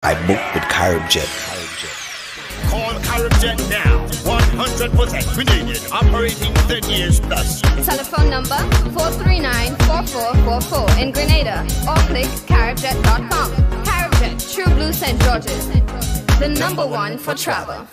I booked with CaribJet. Call CaribJet now. 100% Canadian, operating 10 years plus. Telephone number 439-4444 in Grenada or click caribjet.com. CaribJet, True Blue St. George's. The number one for travel.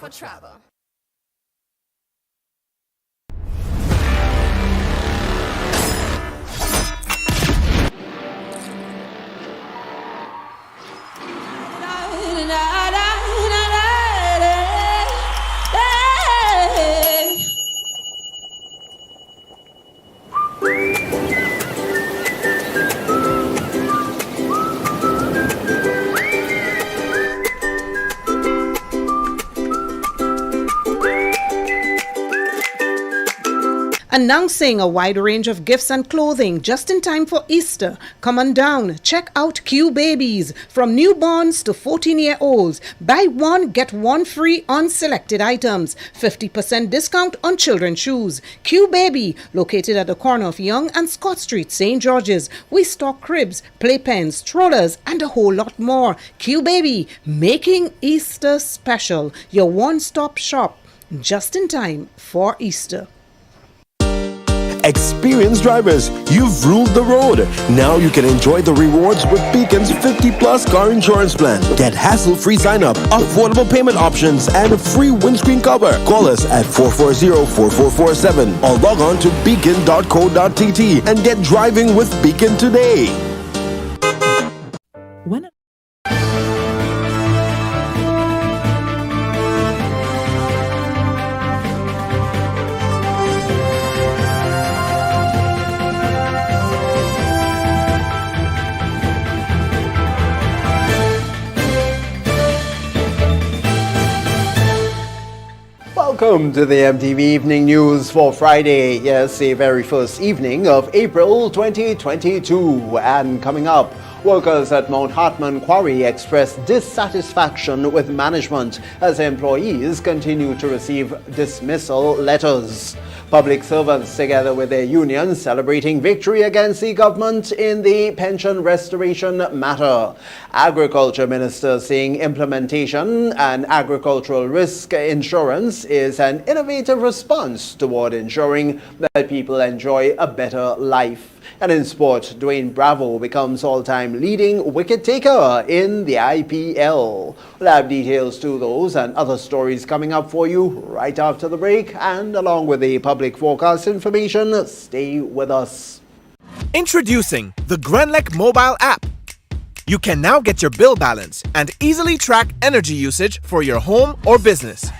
Announcing a wide range of gifts and clothing just in time for Easter. Come on down, check out Q Babies. From newborns to 14-year-olds. Buy one, get one free on selected items. 50% discount on children's shoes. Q Baby, located at the corner of Yonge and Scott Street, St. George's. We stock cribs, playpens, strollers, and a whole lot more. Q Baby, making Easter special. Your one-stop shop, just in time for Easter. Experienced drivers, you've ruled the road. Now you can enjoy the rewards with Beacon's 50-plus car insurance plan. Get hassle-free sign-up, affordable payment options, and a free windscreen cover. Call us at 440-4447 or log on to beacon.co.tt and get driving with Beacon today. Welcome to the MTV Evening News for Friday. Yes, the very first evening of April 2022. And coming up, workers at Mount Hartman Quarry expressed dissatisfaction with management as employees continue to receive dismissal letters. Public servants, together with their unions, celebrating victory against the government in the pension restoration matter. Agriculture Minister saying implementation and agricultural risk insurance is an innovative response toward ensuring that people enjoy a better life. And in sport, Dwayne Bravo becomes all-time leading wicket taker in the IPL. We'll have details to those and other stories coming up for you right after the break. And along with the public forecast information, stay with us. Introducing the Grenlec mobile app. You can now get your bill balance and easily track energy usage for your home or business.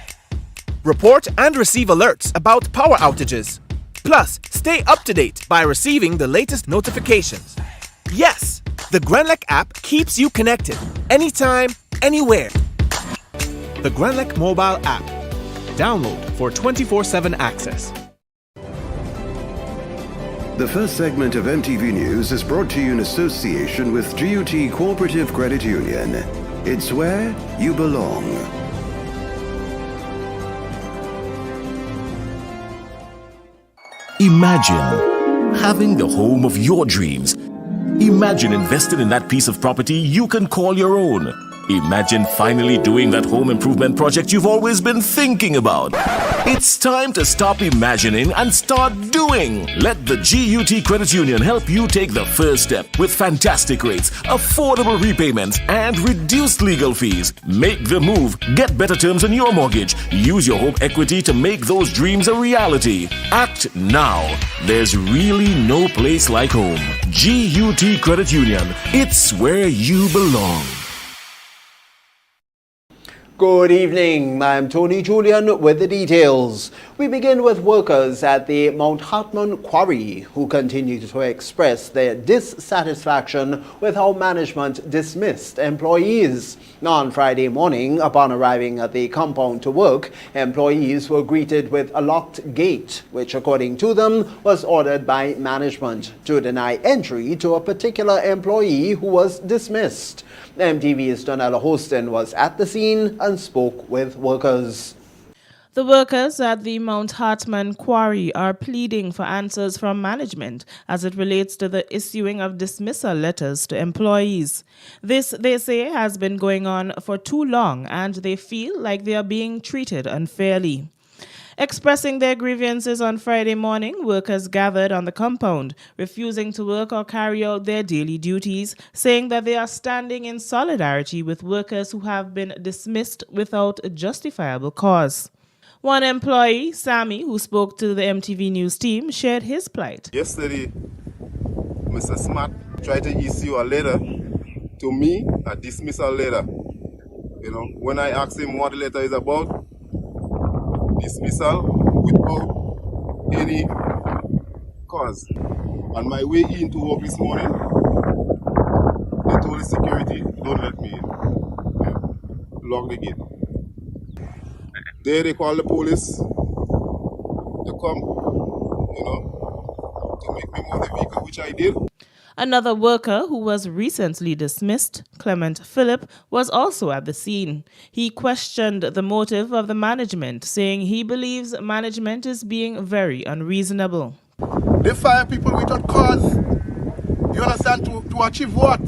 Report and receive alerts about power outages. Plus, stay up to date by receiving the latest notifications. Yes, the Grenlec app keeps you connected anytime, anywhere. The Grenlec mobile app. Download for 24/7 access. The first segment of MTV News is brought to you in association with GUT Cooperative Credit Union. It's where you belong. Imagine having the home of your dreams. Imagine investing in that piece of property you can call your own. Imagine finally doing that home improvement project you've always been thinking about. It's time to stop imagining and start doing. Let the GUT Credit Union help you take the first step with fantastic rates, affordable repayments, and reduced legal fees. Make the move. Get better terms on your mortgage. Use your home equity to make those dreams a reality. Act now. There's really no place like home. GUT Credit Union. It's where you belong. Good evening, I'm Tony Julian with the details. We begin with workers at the Mount Hartman Quarry who continue to express their dissatisfaction with how management dismissed employees. On Friday morning, upon arriving at the compound to work, employees were greeted with a locked gate, which according to them was ordered by management to deny entry to a particular employee who was dismissed. MTV's Donella Hostin was at the scene and spoke with workers. The workers at the Mount Hartman quarry are pleading for answers from management as it relates to the issuing of dismissal letters to employees. This, they say, has been going on for too long and they feel like they are being treated unfairly. Expressing their grievances on Friday morning, workers gathered on the compound, refusing to work or carry out their daily duties, saying that they are standing in solidarity with workers who have been dismissed without a justifiable cause. One employee, Sammy, who spoke to the MTV News team, shared his plight. Yesterday, Mr. Smart tried to issue a letter to me, a dismissal letter. When I asked him what the letter is about, dismissal without any cause. On my way into work this morning, they told the security, don't let me in. Lock the gate. There they called the police to come, to make me move the vehicle, which I did. Another worker who was recently dismissed, Clement Phillip, was also at the scene. He questioned the motive of the management, saying he believes management is being very unreasonable. They fire people without cause. You understand? To achieve what?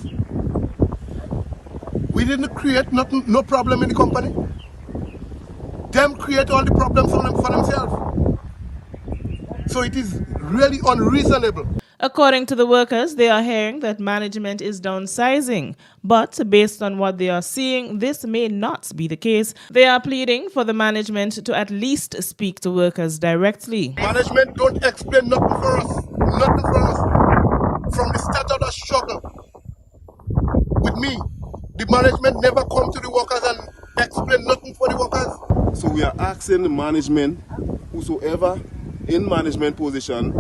We didn't create no problem in the company. Them create all the problems for themselves. So it is really unreasonable. According to the workers, they are hearing that management is downsizing, but based on what they are seeing, this may not be the case. They are pleading for the management to at least speak to workers directly. Management don't explain nothing for us. Nothing for us. From the start of the struggle with me, the management never come to the workers and explain nothing for the workers. So we are asking the management, whosoever in management position,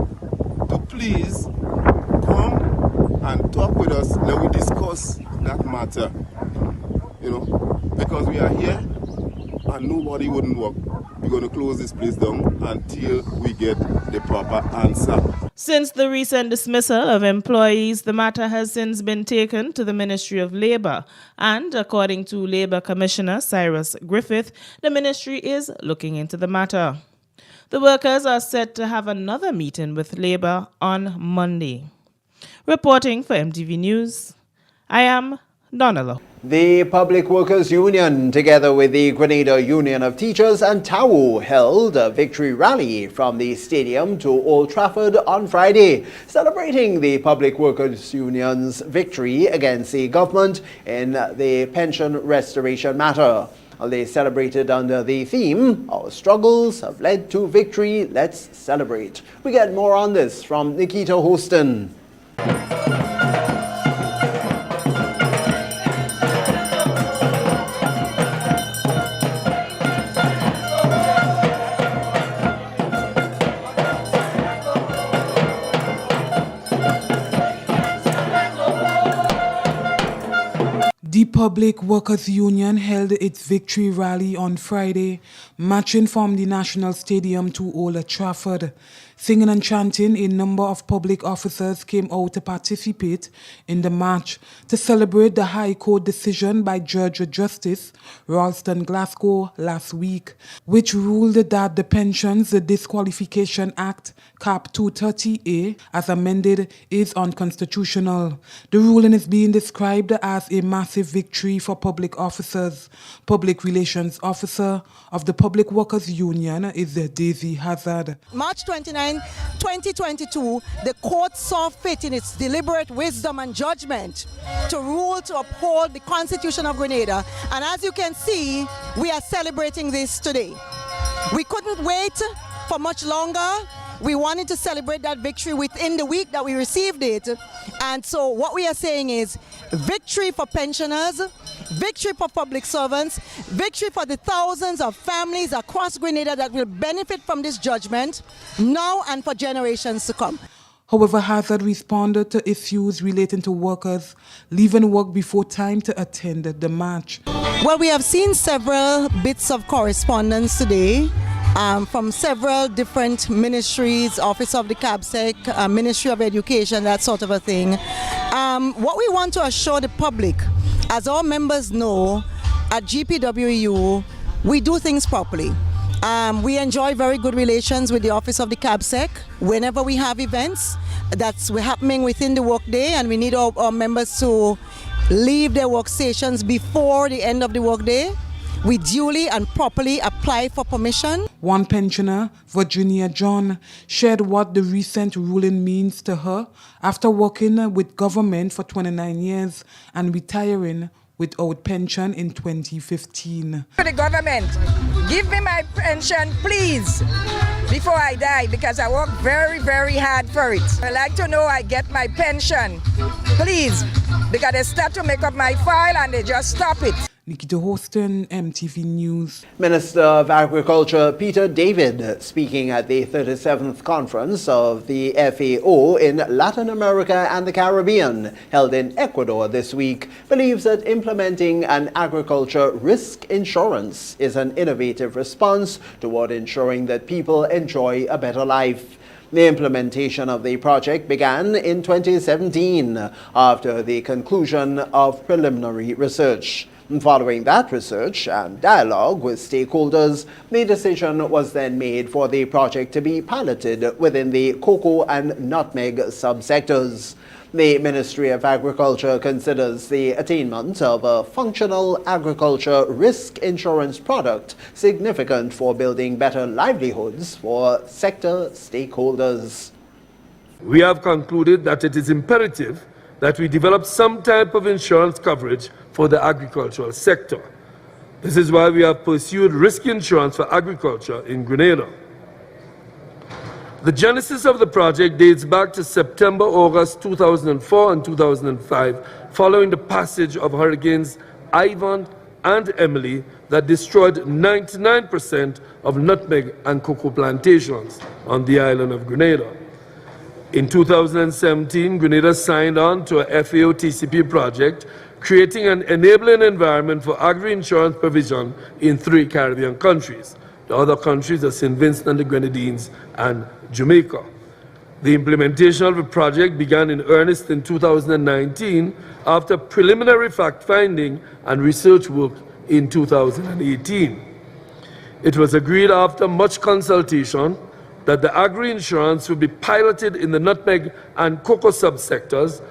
to please come and talk with us. Let we discuss that matter. Because we are here and nobody wouldn't work. We're going to close this place down until we get the proper answer. Since the recent dismissal of employees, the matter has since been taken to the Ministry of Labour. And according to Labour Commissioner Cyrus Griffith, the ministry is looking into the matter. The workers are set to have another meeting with Labour on Monday. Reporting for MTV News, I am Donella. The Public Workers Union, together with the Grenada Union of Teachers and TAU, held a victory rally from the stadium to Old Trafford on Friday, celebrating the Public Workers Union's victory against the government in the pension restoration matter. They celebrated under the theme, "Our struggles have led to victory, let's celebrate." We get more on this from Nikita Hostin. The Public Workers Union held its victory rally on Friday, marching from the National Stadium to Old Trafford. Singing and chanting, a number of public officers came out to participate in the march to celebrate the High Court decision by Judge Justice Ralston Glasgow last week, which ruled that the Pensions Disqualification Act, Cap 230A, as amended, is unconstitutional. The ruling is being described as a massive victory for public officers. Public Relations Officer of the Public Workers Union is Daisy Hazard. March 29, 2022, the court saw fit in its deliberate wisdom and judgment to rule to uphold the Constitution of Grenada. And as you can see, we are celebrating this today. We couldn't wait for much longer. We wanted to celebrate that victory within the week that we received it. And so what we are saying is victory for pensioners, victory for public servants, victory for the thousands of families across Grenada that will benefit from this judgment now and for generations to come. However, Hazard responded to issues relating to workers leaving work before time to attend the march. Well, we have seen several bits of correspondence today from several different ministries, Office of the CABSEC, Ministry of Education, that sort of a thing. What we want to assure the public, as our members know, at GPWU, we do things properly. We enjoy very good relations with the Office of the CABSEC. Whenever we have events that's happening within the workday and we need our members to leave their workstations before the end of the workday, we duly and properly apply for permission. One pensioner, Virginia John, shared what the recent ruling means to her after working with government for 29 years and retiring without pension in 2015. To the government, give me my pension, please, before I die, because I work very, very hard for it. I'd like to know I get my pension, please, because they start to make up my file and they just stop it. Nikita Houston, MTV News. Minister of Agriculture Peter David, speaking at the 37th conference of the FAO in Latin America and the Caribbean, held in Ecuador this week, believes that implementing an agriculture risk insurance is an innovative response toward ensuring that people enjoy a better life. The implementation of the project began in 2017 after the conclusion of preliminary research. Following that research and dialogue with stakeholders, the decision was then made for the project to be piloted within the cocoa and nutmeg subsectors. The Ministry of Agriculture considers the attainment of a functional agriculture risk insurance product significant for building better livelihoods for sector stakeholders. We have concluded that it is imperative that we develop some type of insurance coverage for the agricultural sector. This is why we have pursued risk insurance for agriculture in Grenada. The genesis of the project dates back to September, August 2004 and 2005, following the passage of Hurricanes Ivan and Emily that destroyed 99% of nutmeg and cocoa plantations on the island of Grenada. In 2017, Grenada signed on to a FAO TCP project, creating an enabling environment for agri-insurance provision in 3 Caribbean countries. The other countries are St. Vincent and the Grenadines and Jamaica. The implementation of the project began in earnest in 2019 after preliminary fact-finding and research work in 2018. It was agreed after much consultation that the agri-insurance would be piloted in the nutmeg and cocoa subsectors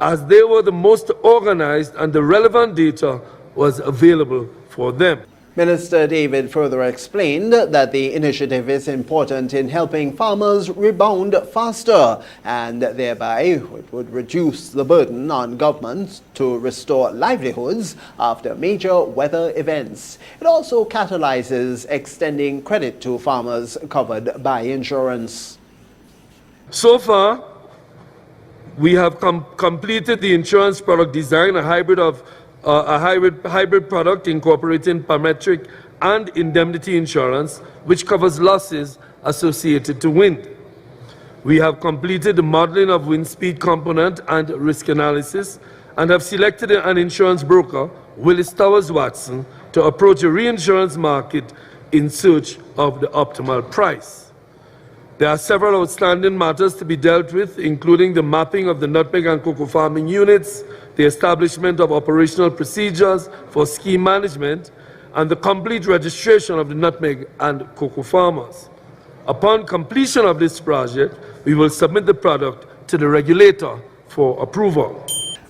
as they were the most organized and the relevant data was available for them. Minister David further explained that the initiative is important in helping farmers rebound faster and thereby it would reduce the burden on government to restore livelihoods after major weather events. It also catalyzes extending credit to farmers covered by insurance. So far, we have completed the insurance product design, a hybrid product incorporating parametric and indemnity insurance, which covers losses associated to wind. We have completed the modeling of wind speed component and risk analysis, and have selected an insurance broker, Willis Towers Watson, to approach a reinsurance market in search of the optimal price. There are several outstanding matters to be dealt with, including the mapping of the nutmeg and cocoa farming units, the establishment of operational procedures for scheme management, and the complete registration of the nutmeg and cocoa farmers. Upon completion of this project, we will submit the product to the regulator for approval.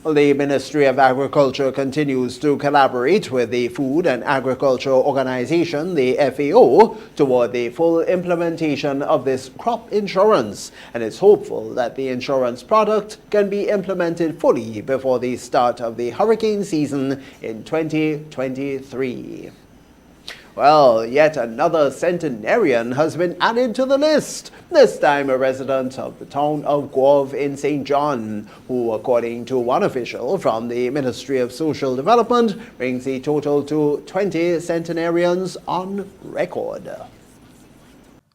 The Ministry of Agriculture continues to collaborate with the Food and Agriculture Organization, the FAO, toward the full implementation of this crop insurance, and is hopeful that the insurance product can be implemented fully before the start of the hurricane season in 2023. Well, yet another centenarian has been added to the list, this time a resident of the town of Guave in St. John, who, according to one official from the Ministry of Social Development, brings the total to 20 centenarians on record.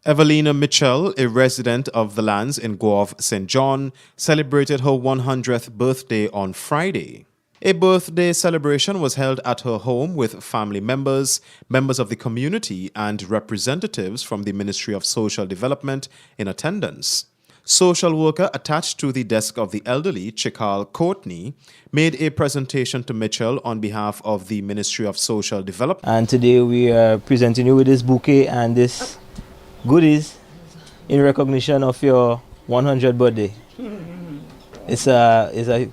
Evelina Mitchell, a resident of the lands in Guave, St. John, celebrated her 100th birthday on Friday. A birthday celebration was held at her home with family members, members of the community, and representatives from the Ministry of Social Development in attendance. Social worker attached to the desk of the elderly, Chikal Courtney, made a presentation to Mitchell on behalf of the Ministry of Social Development. And today we are presenting you with this bouquet and this goodies in recognition of your 100th birthday. It's a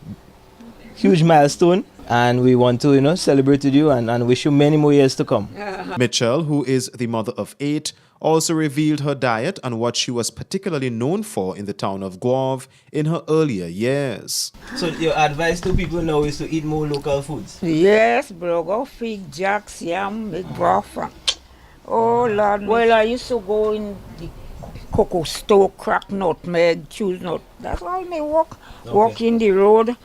huge milestone, and we want to celebrate with you and wish you many more years to come. Mitchell, who is the mother of 8, also revealed her diet and what she was particularly known for in the town of Guave in her earlier years. So your advice to people now is to eat more local foods? Yes, bro, go fig, jacks, yam, make broth. Oh Lord, well I used to go in the cocoa store, crack nutmeg, choose nut. That's all me walk in the road.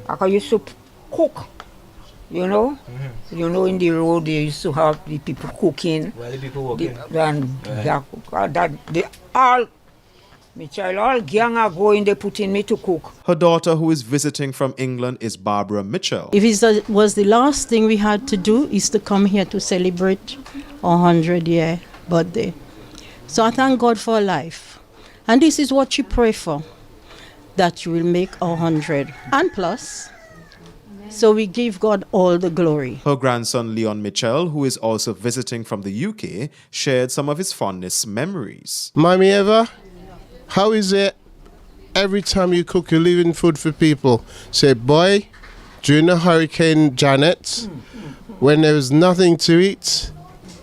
I used to cook. You know, in the road they used to have the people cooking. While the people working. My child, all gang are going, they putting me to cook. Her daughter, who is visiting from England, is Barbara Mitchell. If it was the last thing we had to do is to come here to celebrate our 100-year birthday. So I thank God for life. And this is what you pray for, that you will make 100 and plus. So we give God all the glory. Her grandson, Leon Mitchell, who is also visiting from the UK, shared some of his fondest memories. Mommy Eva, how is it every time you cook, you're leaving food for people? Say, boy, during the Hurricane Janet, when there was nothing to eat,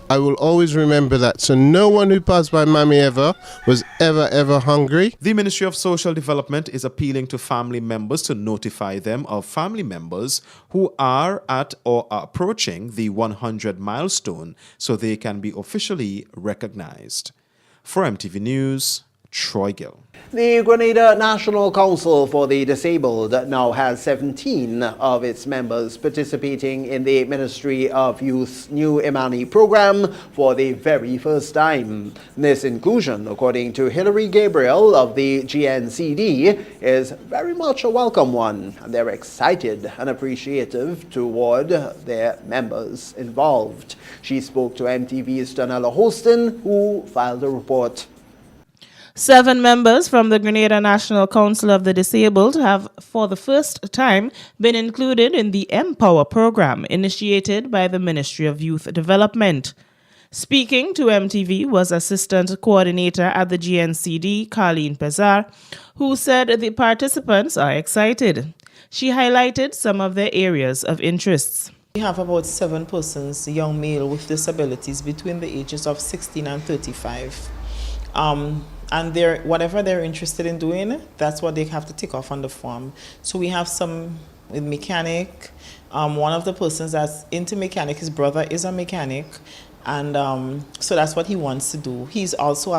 I will always remember that. So no one who passed by Mommy Eva was ever hungry. The Ministry of Social Development is appealing to family members to notify them of family members who are at or are approaching the 100 milestone so they can be officially recognized. For MTV News, Troy Gill. The Grenada National Council for the Disabled now has 17 of its members participating in the Ministry of Youth's new Imani program for the very first time. This inclusion, according to Hilary Gabriel of the GNCD, is very much a welcome one, and they're excited and appreciative toward their members involved. She spoke to MTV's Donella Holston, who filed a report. 7 members from the Grenada National Council of the Disabled have, for the first time, been included in the Empower program initiated by the Ministry of Youth Development. Speaking to MTV was Assistant Coordinator at the GNCD, Carleen Pezar, who said the participants are excited. She highlighted some of their areas of interests. We have about 7 persons, young male with disabilities between the ages of 16 and 35. And whatever they're interested in doing, that's what they have to tick off on the form. So we have some with mechanic. One of the persons that's into mechanic, his brother is a mechanic, and so that's what he wants to do. He also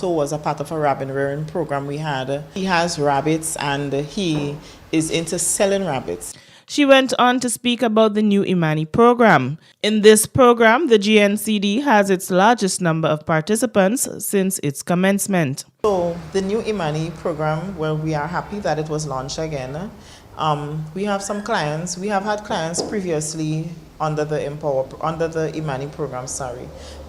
was a part of a rabbit rearing program we had. He has rabbits and he is into selling rabbits. She went on to speak about the new Imani program. In this program, the GNCD has its largest number of participants since its commencement. So the new Imani program, well, we are happy that it was launched again. We have some clients. We have had clients previously under the Imani program,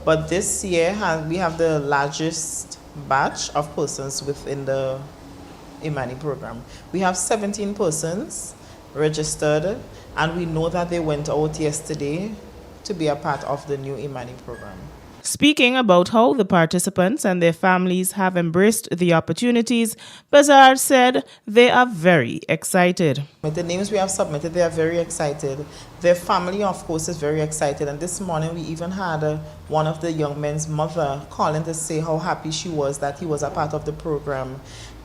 But this year we have the largest batch of persons within the Imani program. We have 17 persons registered, and we know that they went out yesterday to be a part of the new Imani program. Speaking about how the participants and their families have embraced the opportunities, Bazar said they are very excited. With the names we have submitted, they are very excited. Their family, of course, is very excited. And this morning, we even had one of the young men's mother calling to say how happy she was that he was a part of the program.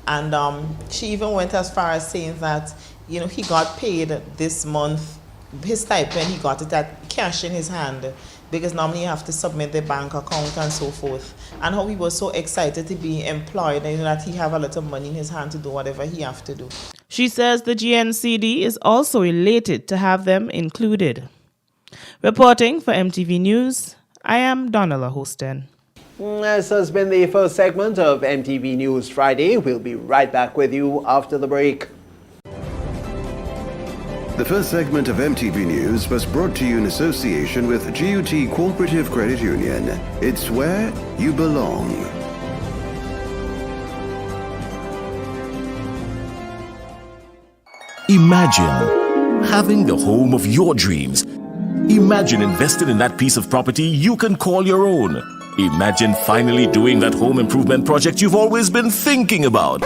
And she even went as far as saying that, he got paid this month, his stipend, he got it at cash in his hand, because normally you have to submit the bank account and so forth. And how he was so excited to be employed, and that he have a lot of money in his hand to do whatever he have to do. She says the GNCD is also elated to have them included. Reporting for MTV News, I am Donella Holston. This has been the first segment of MTV News Friday. We'll be right back with you after the break. The first segment of MTV News was brought to you in association with GUT Cooperative Credit Union. It's where you belong. Imagine having the home of your dreams. Imagine investing in that piece of property you can call your own. Imagine finally doing that home improvement project you've always been thinking about.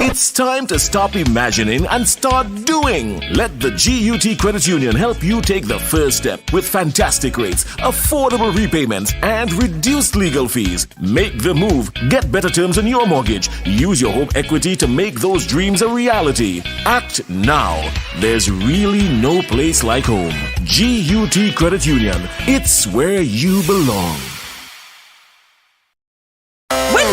It's time to stop imagining and start doing. Let the GUT Credit Union help you take the first step with fantastic rates, affordable repayments, and reduced legal fees. Make the move. Get better terms on your mortgage. Use your home equity to make those dreams a reality. Act now. There's really no place like home. GUT Credit Union. It's where you belong.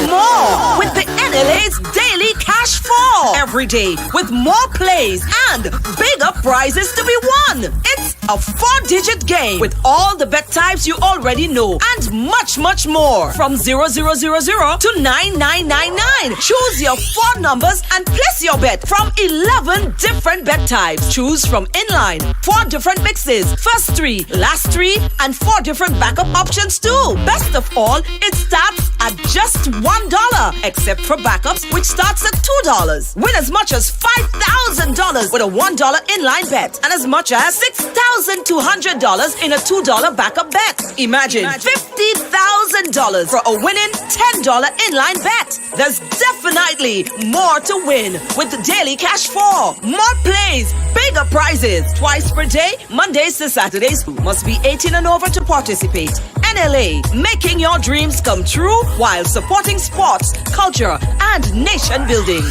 More with the NLA's Daily Cash Fall. Every day with more plays and bigger prizes to be won. It's a 4-digit game with all the bet types you already know and much, much more. From 0000 to 9999. Choose your 4 numbers and place your bet from 11 different bet types. Choose from inline, 4 different mixes, first 3, last 3, and 4 different backup options too. Best of all, it starts at just $1, except for backups, which starts at $2. Win as much as $5,000 with a $1 inline bet and as much as $6,200 in a $2 backup bet. Imagine $50,000 for a winning $10 inline bet. There's definitely more to win with the Daily Cash 4. More plays, bigger prizes, twice per day, Mondays to Saturdays. Must be 18 and over to participate. NLA, making your dreams come true while supporting sports, culture, and nation building.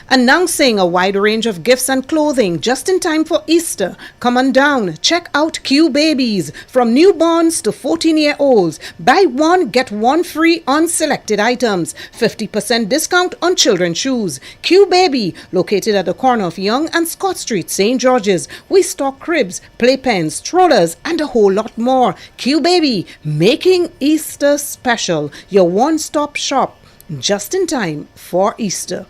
Announcing a wide range of gifts and clothing just in time for Easter. Come on down, check out Q Babies. From newborns to 14-year-olds. Buy one, get one free on selected items. 50% discount on children's shoes. Q Baby, located at the corner of Young and Scott Street, St. George's. We stock cribs, playpens, strollers, and a whole lot more. Q Baby, making Easter special. Your one-stop shop just in time for Easter.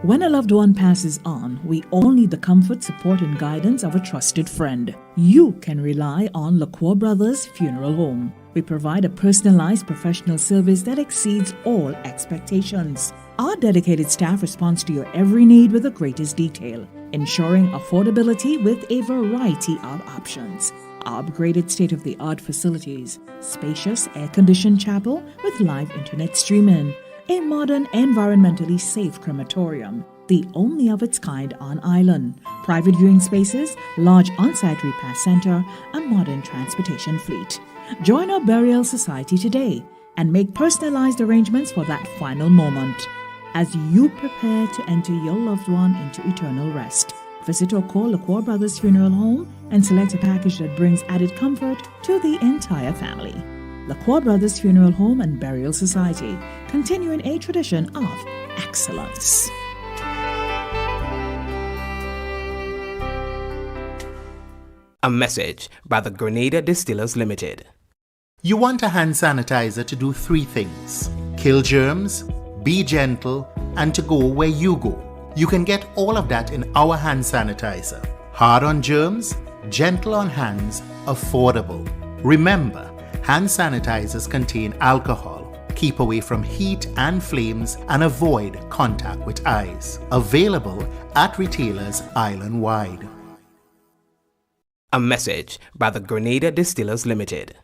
When a loved one passes on, we all need the comfort, support, and guidance of a trusted friend. You can rely on LaCour Brothers Funeral Home. We provide a personalized professional service that exceeds all expectations. Our dedicated staff responds to your every need with the greatest detail, ensuring affordability with a variety of options. Our upgraded state-of-the-art facilities, spacious air-conditioned chapel with live internet streaming, a modern, environmentally safe crematorium, the only of its kind on island, private viewing spaces, large on-site repast center, a modern transportation fleet. Join our burial society today and make personalized arrangements for that final moment. As you prepare to enter your loved one into eternal rest, visit or call LaCour Brothers Funeral Home and select a package that brings added comfort to the entire family. LaCour Brothers Funeral Home and Burial Society, continuing a tradition of excellence. A message by the Grenada Distillers Limited. You want a hand sanitizer to do 3 things: kill germs, be gentle, and to go where you go. You can get all of that in our hand sanitizer. Hard on germs, gentle on hands, affordable. Remember, hand sanitizers contain alcohol. Keep away from heat and flames and avoid contact with eyes. Available at retailers island-wide. A message by the Grenada Distillers Limited.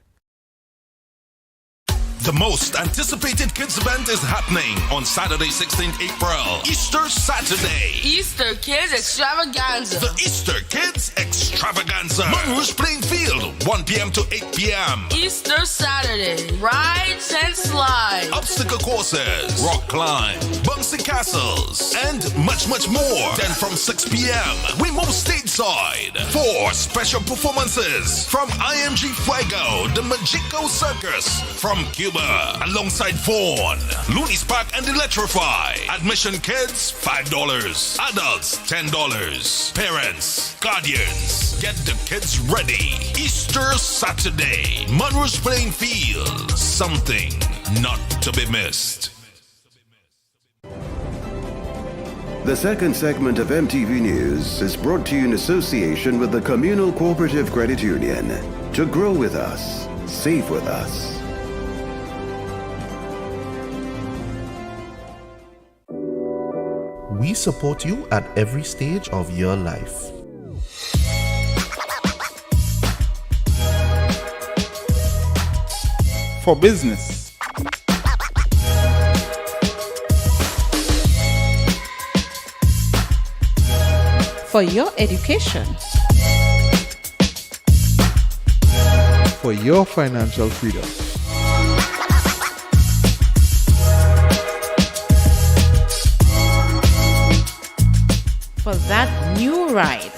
The most anticipated kids event is happening on Saturday, 16th April, Easter Saturday. Easter Kids Extravaganza. The Easter Kids Extravaganza. Monrouge Playing Field, 1 p.m. to 8 p.m. Easter Saturday, rides and slides. Obstacle courses, rock climb, bouncy castles, and much, much more. Then from 6 p.m., we move stateside for special performances from IMG Fuego, the Magico Circus from Cuba, alongside Fawn, Looney's Park, and Electrify. Admission kids, $5. Adults, $10. Parents, guardians, get the kids ready. Easter Saturday, Monrouge Playing Field. Something not to be missed. The second segment of MTV News is brought to you in association with the Communal Cooperative Credit Union. To grow with us, save with us. We support you at every stage of your life. For business, For your education, for your financial freedom, for that new ride.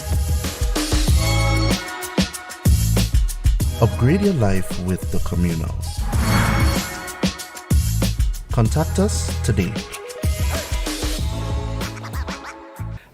Upgrade your life with the Communal. Contact us today.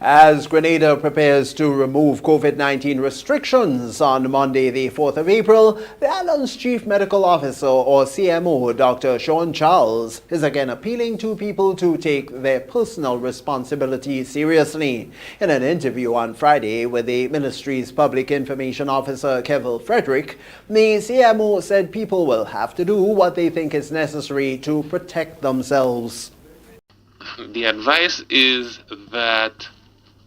As Grenada prepares to remove COVID-19 restrictions on Monday, the 4th of April, the island's Chief Medical Officer, or CMO, Dr. Sean Charles, is again appealing to people to take their personal responsibility seriously. In an interview on Friday with the ministry's Public Information Officer, Kevin Frederick, the CMO said people will have to do what they think is necessary to protect themselves. The advice is that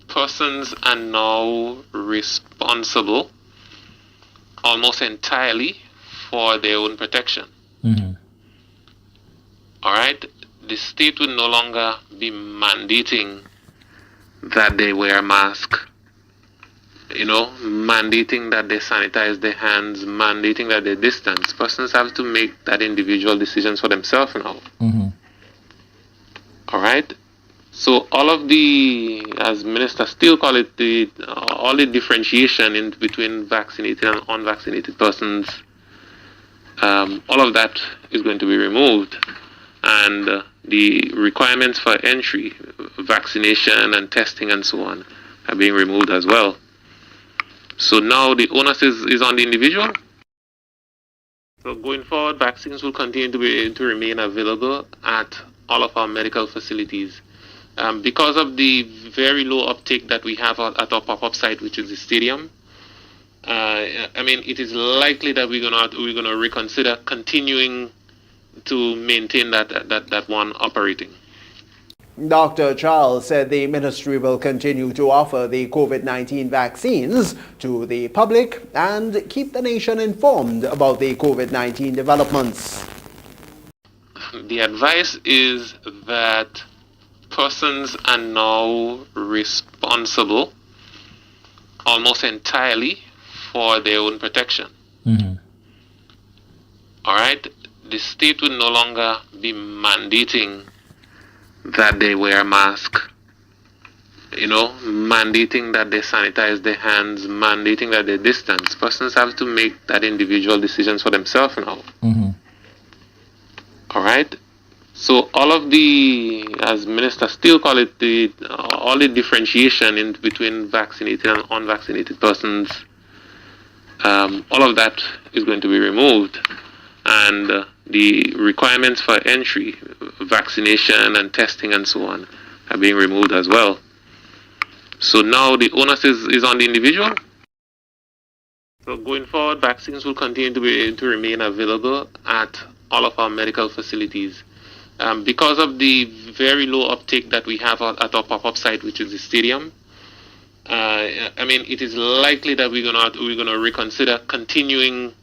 persons are now responsible almost entirely for their own protection. All right? The state will no longer be mandating that they wear a mask, mandating that they sanitize their hands, mandating that they distance. Persons have to make that individual decisions for themselves now. All right? So all of the, as Minister Steele call it, all the differentiation in between vaccinated and unvaccinated persons, all of that is going to be removed. And the requirements for entry, vaccination and testing and so on, are being removed as well. So now the onus is on the individual. So going forward, vaccines will continue to remain available at all of our medical facilities. Because of the very low uptake that we have at our pop-up site, which is the stadium, it is likely that we're gonna reconsider continuing to maintain that one operating. Dr. Charles said the ministry will continue to offer the COVID-19 vaccines to the public and keep the nation informed about the COVID-19 developments. The advice is that persons are now responsible almost entirely for their own protection. All right? The state will no longer be mandating that they wear a mask, mandating that they sanitize their hands, mandating that they distance. Persons have to make that individual decisions for themselves now. All right? So all of the, as Minister Steele call it, all the differentiation in between vaccinated and unvaccinated persons, all of that is going to be removed. And the requirements for entry, vaccination and testing and so on, are being removed as well. So now the onus is on the individual. So going forward, vaccines will continue to remain available at all of our medical facilities. Because of the very low uptake that we have at our pop-up site, which is the stadium, it is likely that we're gonna reconsider continuing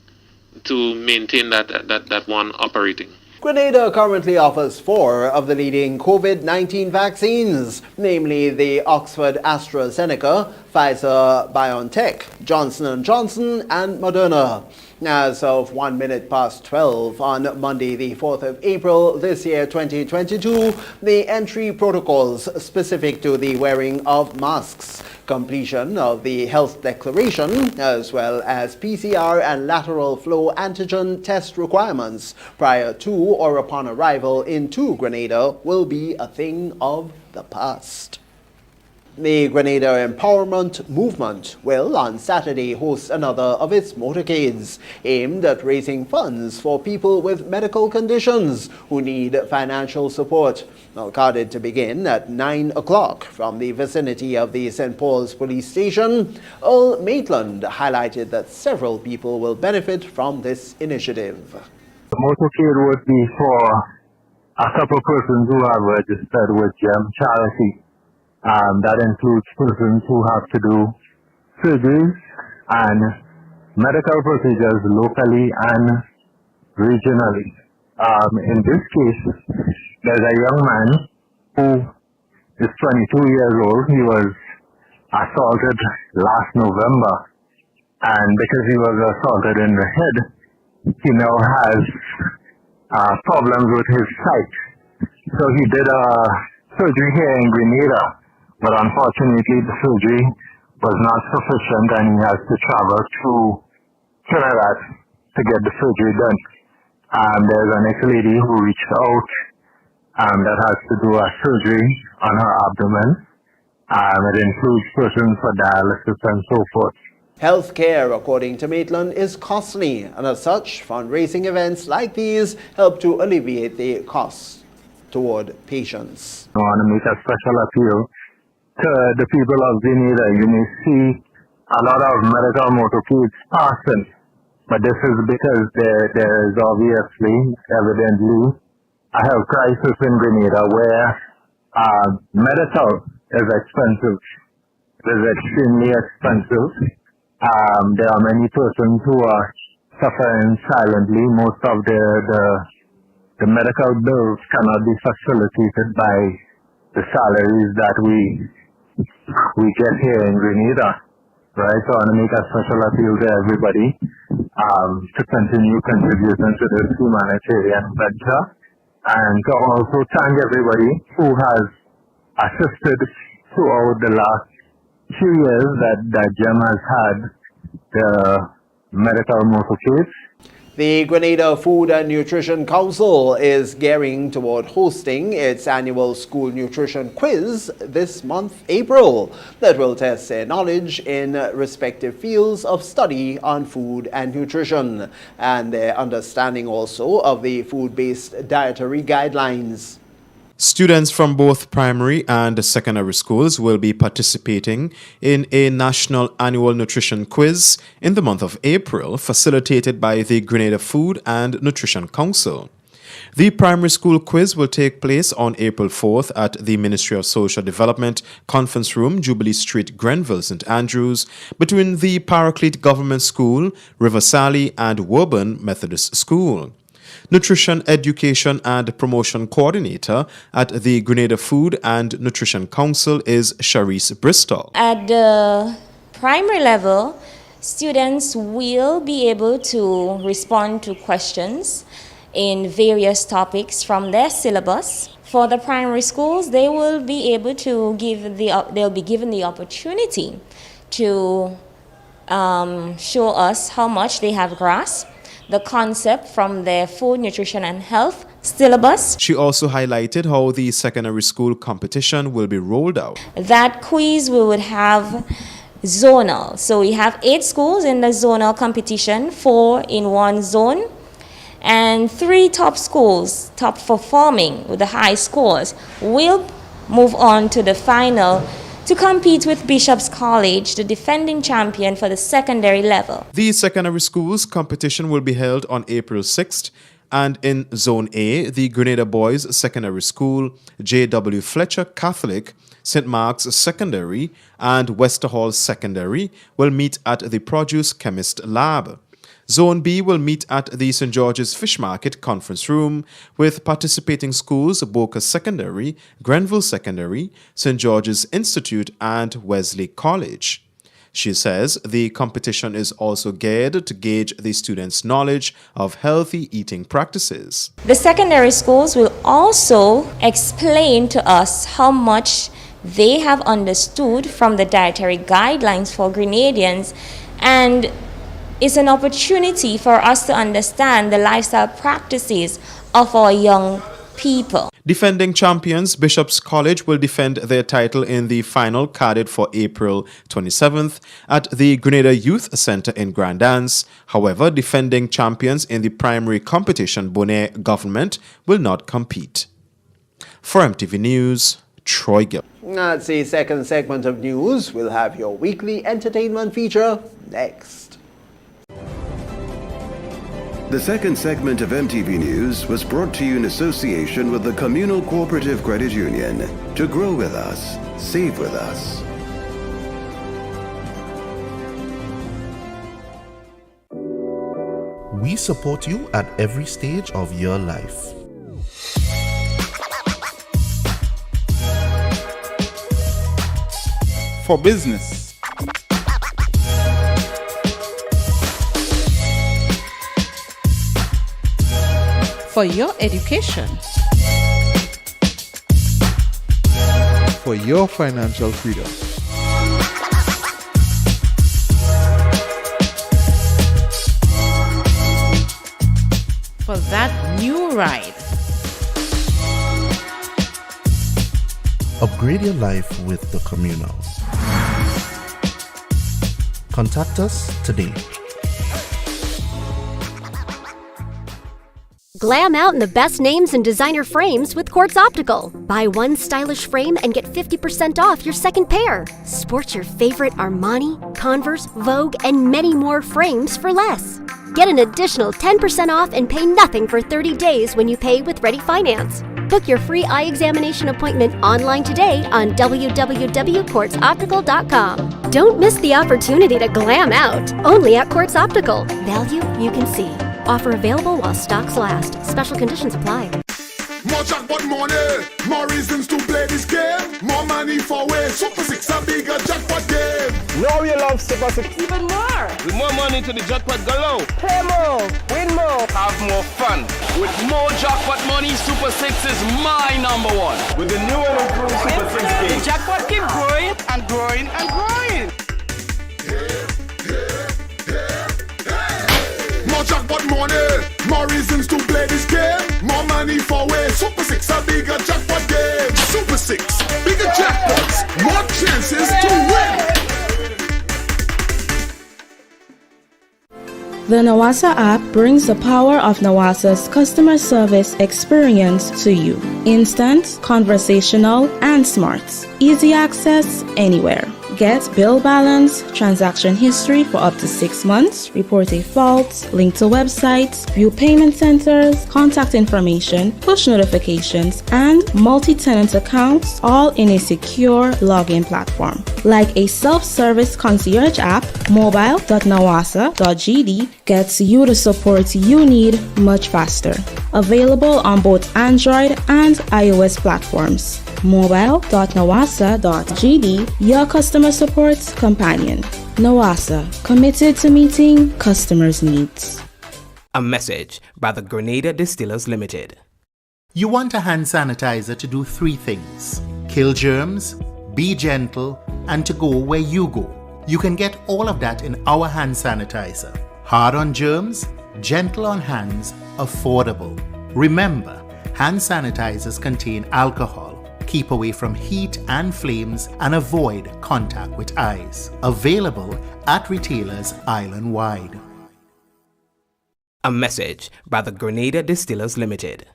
to maintain that one operating. Grenada currently offers 4 of the leading COVID-19 vaccines, namely the Oxford AstraZeneca, Pfizer BioNTech, Johnson & Johnson and Moderna. As of 1 minute past 12 on Monday, the 4th of April this year, 2022, the entry protocols specific to the wearing of masks, completion of the health declaration, as well as PCR and lateral flow antigen test requirements prior to or upon arrival into Grenada will be a thing of the past. The Grenada Empowerment Movement will on Saturday host another of its motorcades aimed at raising funds for people with medical conditions who need financial support. Carded to begin at 9 o'clock from the vicinity of the St. Paul's police station, Earl Maitland highlighted that several people will benefit from this initiative. The motorcade would be for a couple persons who are registered with Charity. That includes persons who have to do surgeries and medical procedures locally and regionally. In this case, there's a young man who is 22 years old. He was assaulted last November, and because he was assaulted in the head, he now has problems with his sight. So he did a surgery here in Grenada, but unfortunately the surgery was not sufficient and he has to travel to Trinidad to get the surgery done. There's an ex-lady who reached out that has to do a surgery on her abdomen. It includes persons for dialysis and so forth. Healthcare, according to Maitland, is costly, and as such, fundraising events like these help to alleviate the costs toward patients. I want to make a special appeal to the people of Grenada. You may see a lot of medical motorcades passing, but this is because there is obviously, evidently, a health crisis in Grenada where medical is expensive. It is extremely expensive. There are many persons who are suffering silently. Most of the medical bills cannot be facilitated by the salaries that we get here in Grenada, right? So I want to make a special appeal to everybody to continue contributing to this humanitarian venture, and to also thank everybody who has assisted throughout the last few years that GEM has had the medical motorcades. The Grenada Food and Nutrition Council is gearing toward hosting its annual school nutrition quiz this month, April, that will test their knowledge in respective fields of study on food and nutrition, and their understanding also of the food-based dietary guidelines. Students from both primary and secondary schools will be participating in a national annual nutrition quiz in the month of April, facilitated by the Grenada Food and Nutrition Council. The primary school quiz will take place on April 4th at the Ministry of Social Development Conference Room, Jubilee Street, Grenville, St. Andrews, between the Paraclete Government School, River Sally, and Woburn Methodist School. Nutrition Education and Promotion Coordinator at the Grenada Food and Nutrition Council is Sharice Bristol. At the primary level, students will be able to respond to questions in various topics from their syllabus. For the primary schools, they will be able to they'll be given the opportunity to show us how much they have grasped the concept from their food, nutrition, and health syllabus. She also highlighted how the secondary school competition will be rolled out. That quiz we would have zonal. So we have 8 schools in the zonal competition, 4 in one zone, and 3 top schools, top performing with the high scores, will move on to the final to compete with Bishop's College, the defending champion for the secondary level. The secondary schools competition will be held on April 6th, and in Zone A, the Grenada Boys Secondary School, J.W. Fletcher Catholic, St. Mark's Secondary, and Westerhall Secondary will meet at the Produce Chemist Lab. Zone B will meet at the St. George's Fish Market Conference Room with participating schools Boca Secondary, Grenville Secondary, St. George's Institute, and Wesley College. She says the competition is also geared to gauge the students' knowledge of healthy eating practices. The secondary schools will also explain to us how much they have understood from the dietary guidelines for Grenadians, and it's an opportunity for us to understand the lifestyle practices of our young people. Defending champions Bishop's College will defend their title in the final carded for April 27th at the Grenada Youth Centre in Grand Anse. However, defending champions in the primary competition Bonaire Government will not compete. For MTV News, Troy Gill. That's the second segment of news. We'll have your weekly entertainment feature next. The second segment of MTV News was brought to you in association with the Communal Cooperative Credit Union. To grow with us, save with us. We support you at every stage of your life. For business. For your education. For your financial freedom. For that new ride. Upgrade your life with the Communal. Contact us today. Glam out in the best names and designer frames with Quartz Optical. Buy one stylish frame and get 50% off your second pair. Sport your favorite Armani, Converse, Vogue, and many more frames for less. Get an additional 10% off and pay nothing for 30 days when you pay with Ready Finance. Book your free eye examination appointment online today on www.quartzoptical.com. Don't miss the opportunity to glam out, only at Quartz Optical. Value you can see. Offer available while stocks last. Special conditions apply. More jackpot money, more reasons to play this game. More money for way. Super 6 a bigger jackpot game. Now you love Super 6 even more. With more money to the jackpot galore. Play more, win more, have more fun. With more jackpot money, Super 6 is my number one. With the new and improved Super 6 game, the jackpot keep growing and growing and growing. More jackpot money, more reasons to play this game. More money for way. Super 6 a bigger jackpot game. Super 6, bigger jackpots, more chances to win. The Nawasa app brings the power of Nawasa's customer service experience to you. Instant, conversational, and smart. Easy access anywhere. Get bill balance, transaction history for up to 6 months, report a fault, link to websites, view payment centers, contact information, push notifications, and multi-tenant accounts, all in a secure login platform. Like a self-service concierge app, mobile.nawasa.gd gets you the support you need much faster. Available on both Android and iOS platforms. mobile.nawasa.gd, your customer support companion. Nawasa, committed to meeting customers' needs. A message by the Grenada Distillers Limited. You want a hand sanitizer to do 3 things: kill germs, be gentle, and to go where you go. You can get all of that in our hand sanitizer. Hard on germs, gentle on hands, affordable. Remember, hand sanitizers contain alcohol. Keep away from heat and flames and avoid contact with eyes. Available at retailers island-wide. A message by the Grenada Distillers Limited.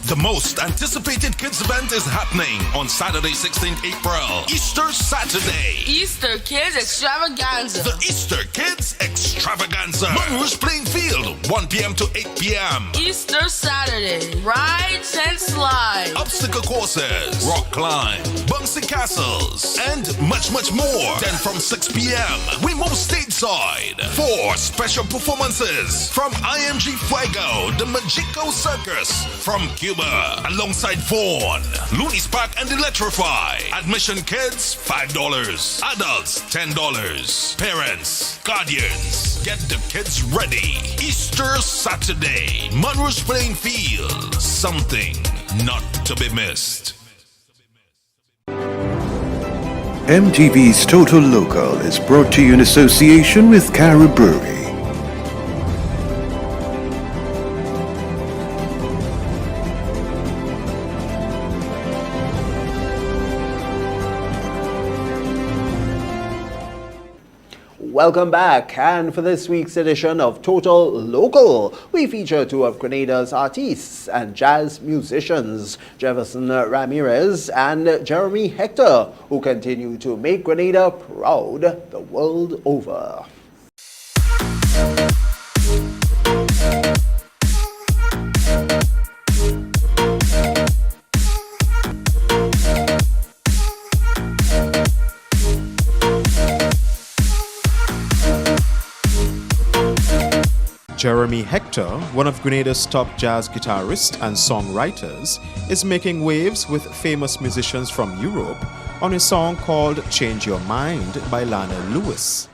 The most anticipated kids event is happening on Saturday, 16th April, Easter Saturday. Easter Kids Extravaganza. The Easter Kids Extravaganza. Monroe's Playing Field, 1 p.m. to 8 p.m. Easter Saturday. Rides and slides. Obstacle courses, rock climb, bouncy castles, and much, much more. Then from 6 p.m., we move stateside for special performances from IMG Fuego, the Magico Circus from Cuba, alongside Fawn, Looney's Park, and Electrify. Admission kids, $5. Adults, $10. Parents, guardians, get the kids ready. Easter Saturday, Monroe's Playing Field. Something not to be missed. MTV's Total Local is brought to you in association with Cara Brewery. Welcome back, and for this week's edition of Total Local, we feature 2 of Grenada's artists and jazz musicians, Jefferson Ramirez and Jeremy Hector, who continue to make Grenada proud the world over. Jeremy Hector, one of Grenada's top jazz guitarists and songwriters, is making waves with famous musicians from Europe on a song called Change Your Mind by Lana Lewis.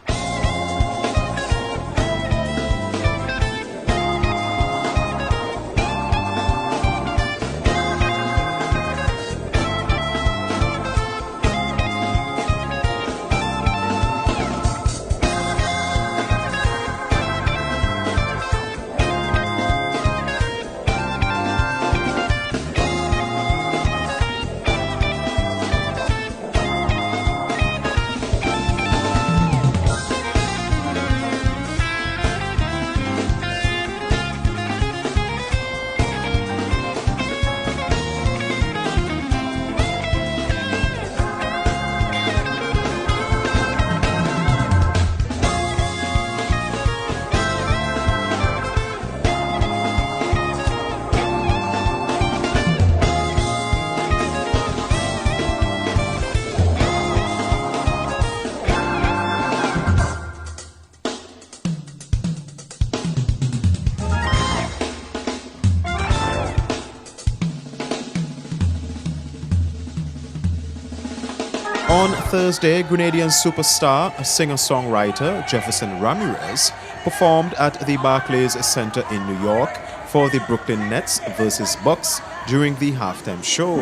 On Thursday, Grenadian superstar, singer-songwriter Jefferson Ramirez performed at the Barclays Center in New York for the Brooklyn Nets vs. Bucks during the halftime show.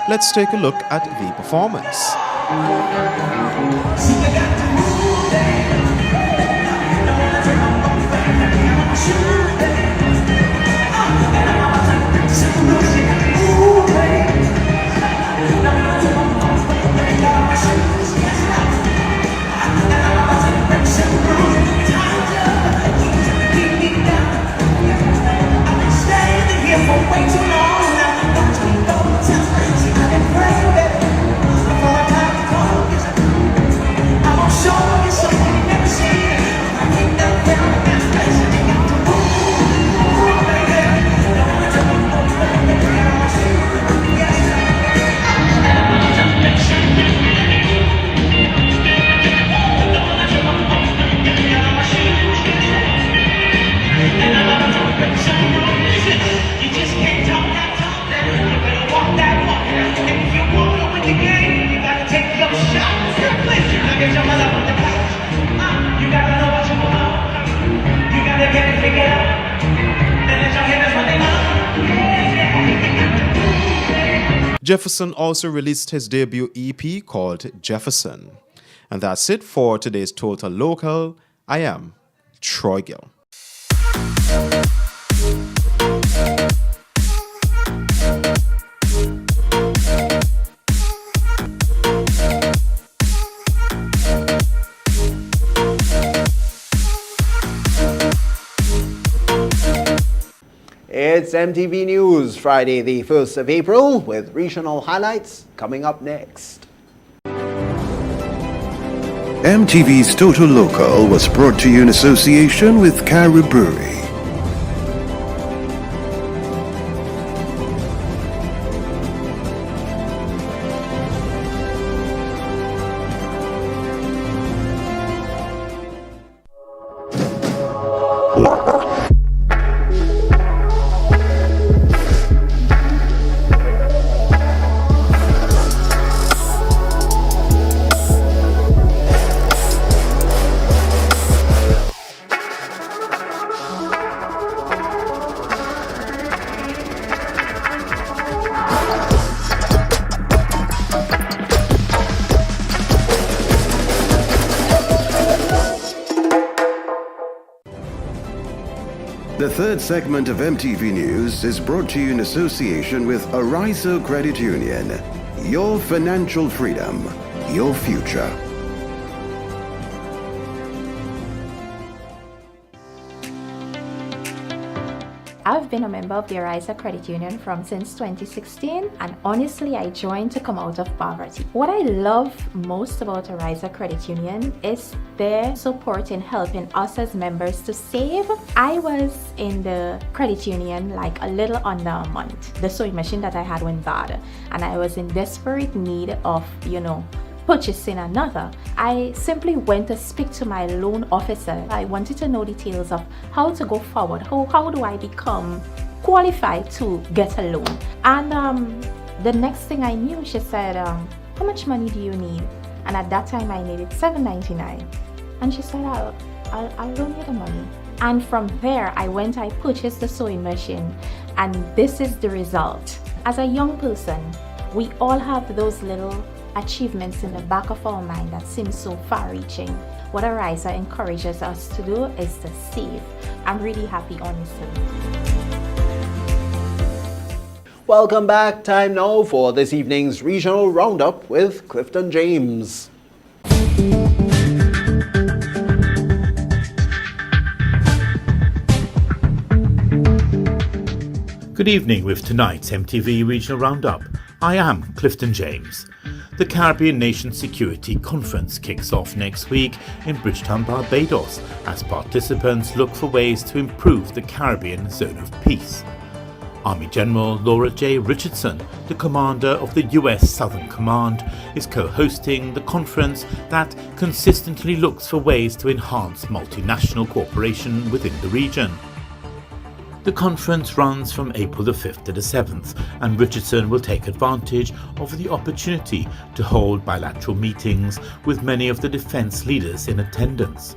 Let's take a look at the performance. Jefferson also released his debut EP called Jefferson. And that's it for today's Total Local. I am Troy Gill. It's MTV News, Friday the 1st of April, with regional highlights coming up next. MTV's Total Local was brought to you in association with Cara Brewery. The third segment of MTV News is brought to you in association with Arizo Credit Union. Your financial freedom, your future. I've been a member of the Arizo Credit Union since 2016, and honestly I joined to come out of poverty. What I love most about Arizo Credit Union is their support in helping us as members to save. I was in the credit union like a little under a month. The sewing machine that I had went bad and I was in desperate need of, purchasing another, I simply went to speak to my loan officer. I wanted to know details of how to go forward. How do I become qualified to get a loan? And the next thing I knew, she said, how much money do you need? And at that time I needed $7.99. And she said, I'll loan you the money. And from there, I purchased the sewing machine, and this is the result. As a young person, we all have those little achievements in the back of our mind that seem so far-reaching. What Ariza encourages us to do is to save. I'm really happy, honestly. Welcome back. Time now for this evening's regional roundup with Clifton James. Good evening with tonight's MTV Regional Roundup. I am Clifton James. The Caribbean Nation Security Conference kicks off next week in Bridgetown, Barbados, as participants look for ways to improve the Caribbean zone of peace. Army General Laura J. Richardson, the commander of the U.S. Southern Command, is co-hosting the conference that consistently looks for ways to enhance multinational cooperation within the region. The conference runs from April the 5th to the 7th, and Richardson will take advantage of the opportunity to hold bilateral meetings with many of the defence leaders in attendance.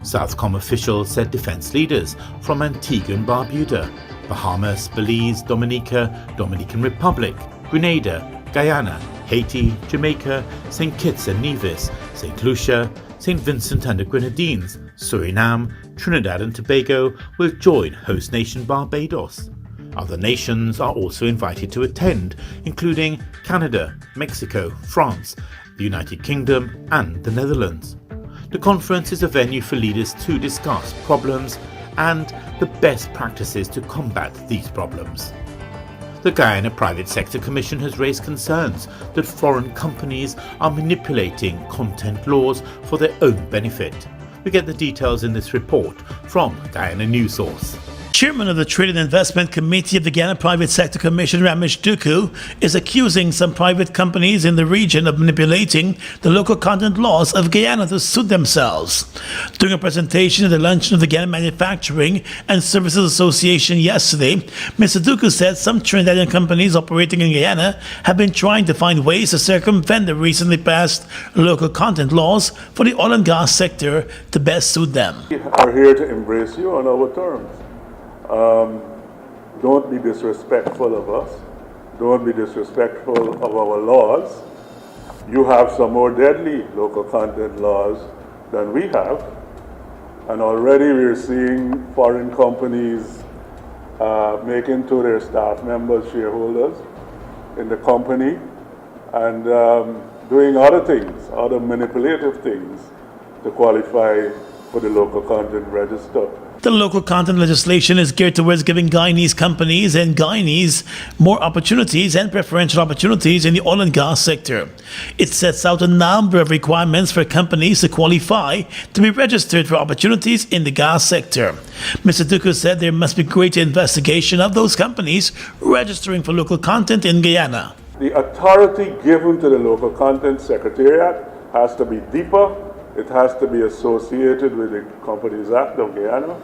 Southcom officials said defence leaders from Antigua and Barbuda, Bahamas, Belize, Dominica, Dominican Republic, Grenada, Guyana, Haiti, Jamaica, St. Kitts and Nevis, St. Lucia, St. Vincent and the Grenadines, Suriname, Trinidad and Tobago will join host nation Barbados. Other nations are also invited to attend, including Canada, Mexico, France, the United Kingdom and the Netherlands. The conference is a venue for leaders to discuss problems and the best practices to combat these problems. The Guyana Private Sector Commission has raised concerns that foreign companies are manipulating content laws for their own benefit. We get the details in this report from Guyana News Source. Chairman of the Trade and Investment Committee of the Guyana Private Sector Commission, Ramesh Duku, is accusing some private companies in the region of manipulating the local content laws of Guyana to suit themselves. During a presentation at the luncheon of the Guyana Manufacturing and Services Association yesterday, Mr. Duku said some Trinidadian companies operating in Guyana have been trying to find ways to circumvent the recently passed local content laws for the oil and gas sector to best suit them. We are here to embrace you on our terms. Don't be disrespectful of us. Don't be disrespectful of our laws. You have some more deadly local content laws than we have. And already we're seeing foreign companies making to their staff members shareholders in the company and doing other things, other manipulative things to qualify for the local content register. The local content legislation is geared towards giving Guyanese companies and Guyanese more opportunities and preferential opportunities in the oil and gas sector. It sets out a number of requirements for companies to qualify to be registered for opportunities in the gas sector. Mr. Duku said there must be greater investigation of those companies registering for local content in Guyana. The authority given to the local content secretariat has to be deeper. It has to be associated with the Companies Act of Guyana,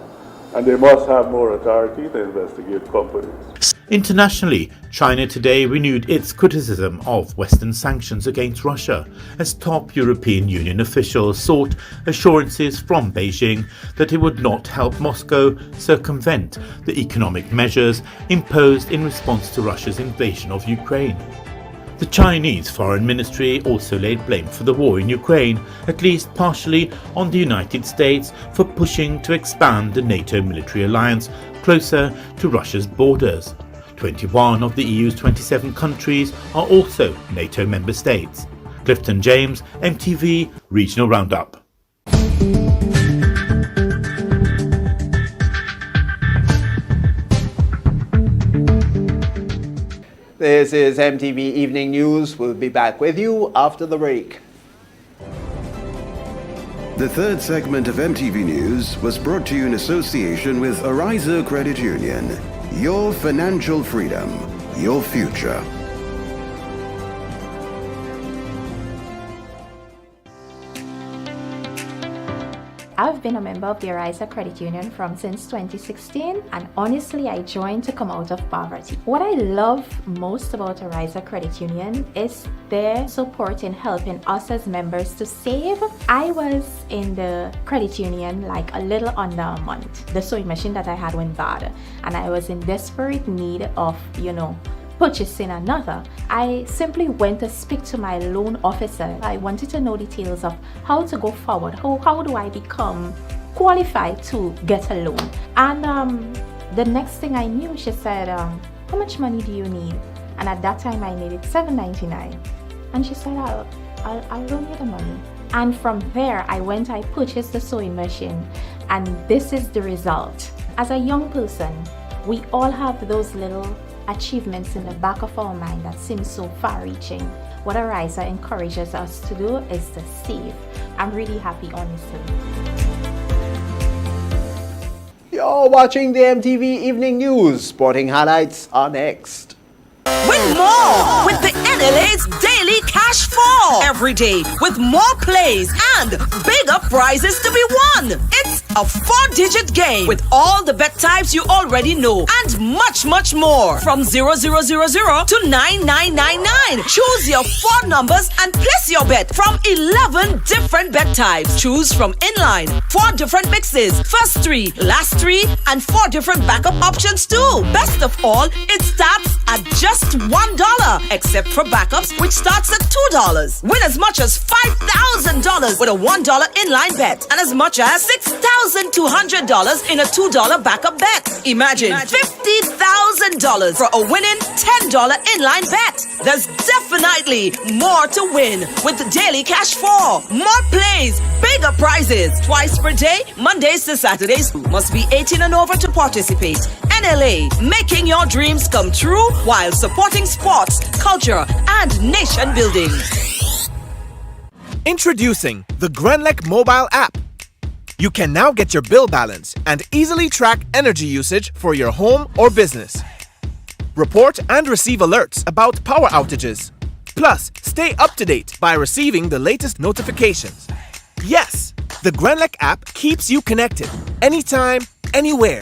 and they must have more authority to investigate companies. Internationally, China today renewed its criticism of Western sanctions against Russia as top European Union officials sought assurances from Beijing that it would not help Moscow circumvent the economic measures imposed in response to Russia's invasion of Ukraine. The Chinese Foreign Ministry also laid blame for the war in Ukraine, at least partially on the United States for pushing to expand the NATO military alliance closer to Russia's borders. 21 of the EU's 27 countries are also NATO member states. Clifton James, MTV Regional Roundup. This is MTV Evening News. We'll be back with you after the break. The third segment of MTV News was brought to you in association with Ariza Credit Union. Your financial freedom, your future. been a member of the Ariza Credit Union since 2016, and honestly, I joined to come out of poverty. What I love most about Ariza Credit Union is their support in helping us as members to save. I was in the credit union like a little under a month. The sewing machine that I had went bad, and I was in desperate need of, purchasing another. I simply went to speak to my loan officer. I wanted to know details of how to go forward. How do I become qualified to get a loan? And the next thing I knew, she said, how much money do you need? And at that time I needed $7.99. And she said, I'll loan you the money. And from there I purchased the sewing machine, and this is the result. As a young person, we all have those little achievements in the back of our mind that seem so far-reaching. What Ariza encourages us to do is to save. I'm really happy, honestly. You're watching the MTV Evening News. Sporting highlights are next. Win more with the NLA's Daily Cash 4 every day, with more plays and bigger prizes to be won. It's a 4-digit game with all the bet types you already know and much more. From 0000 to 9999. Choose your 4 numbers and place your bet from 11 different bet types. Choose from inline, 4 different mixes, first 3, last 3, and 4 different backup options too. Best of all, it starts at just $1, except for backups, which starts at $2. Win as much as $5,000 with a $1 inline bet, and as much as $6,200 in a $2 backup bet. Imagine $50,000 for a winning $10 inline bet. There's definitely more to win with the Daily Cash 4. More plays, bigger prizes, twice per day, Mondays to Saturdays. Must be 18 and over to participate. NLA, making your dreams come true while supporting sports, culture, and nation building. Introducing the Grenlec mobile app. You can now get your bill balance and easily track energy usage for your home or business. Report and receive alerts about power outages. Plus, stay up to date by receiving the latest notifications. Yes, the Grenlec app keeps you connected anytime, anywhere.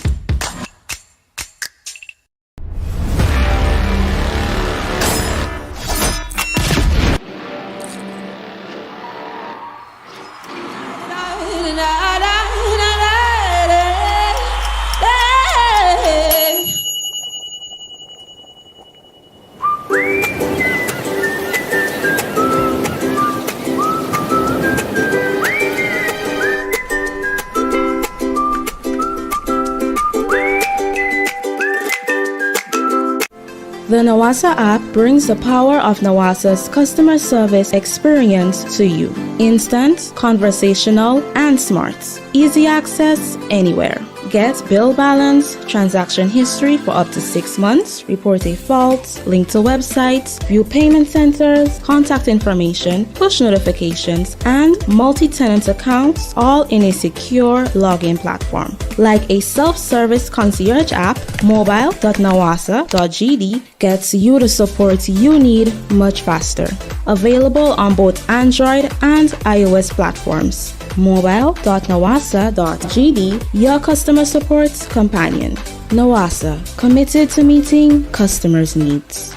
The Nawasa app brings the power of Nawasa's customer service experience to you. Instant, conversational, and smart. Easy access anywhere. Get bill balance, transaction history for up to 6 months, report a fault, link to websites, view payment centers, contact information, push notifications, and multi-tenant accounts, all in a secure login platform. Like a self-service concierge app, mobile.nawasa.gd gets you the support you need much faster. Available on both Android and iOS platforms. Mobile.nawasa.gd, your customer support companion. Nawasa, committed to meeting customers' needs.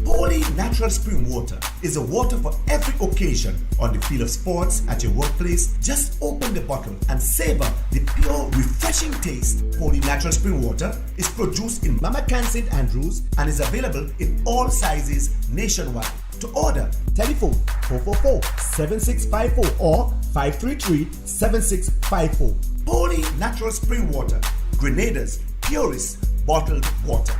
Holy Natural Spring Water is a water for every occasion. On the field of sports, at your workplace, just open the bottle and savor the pure, refreshing taste. Holy Natural Spring Water is produced in Mama Can St. Andrews and is available in all sizes nationwide. To order, telephone 444-7654 or 533-7654. Holy Natural Spring Water, Grenada's purest bottled water.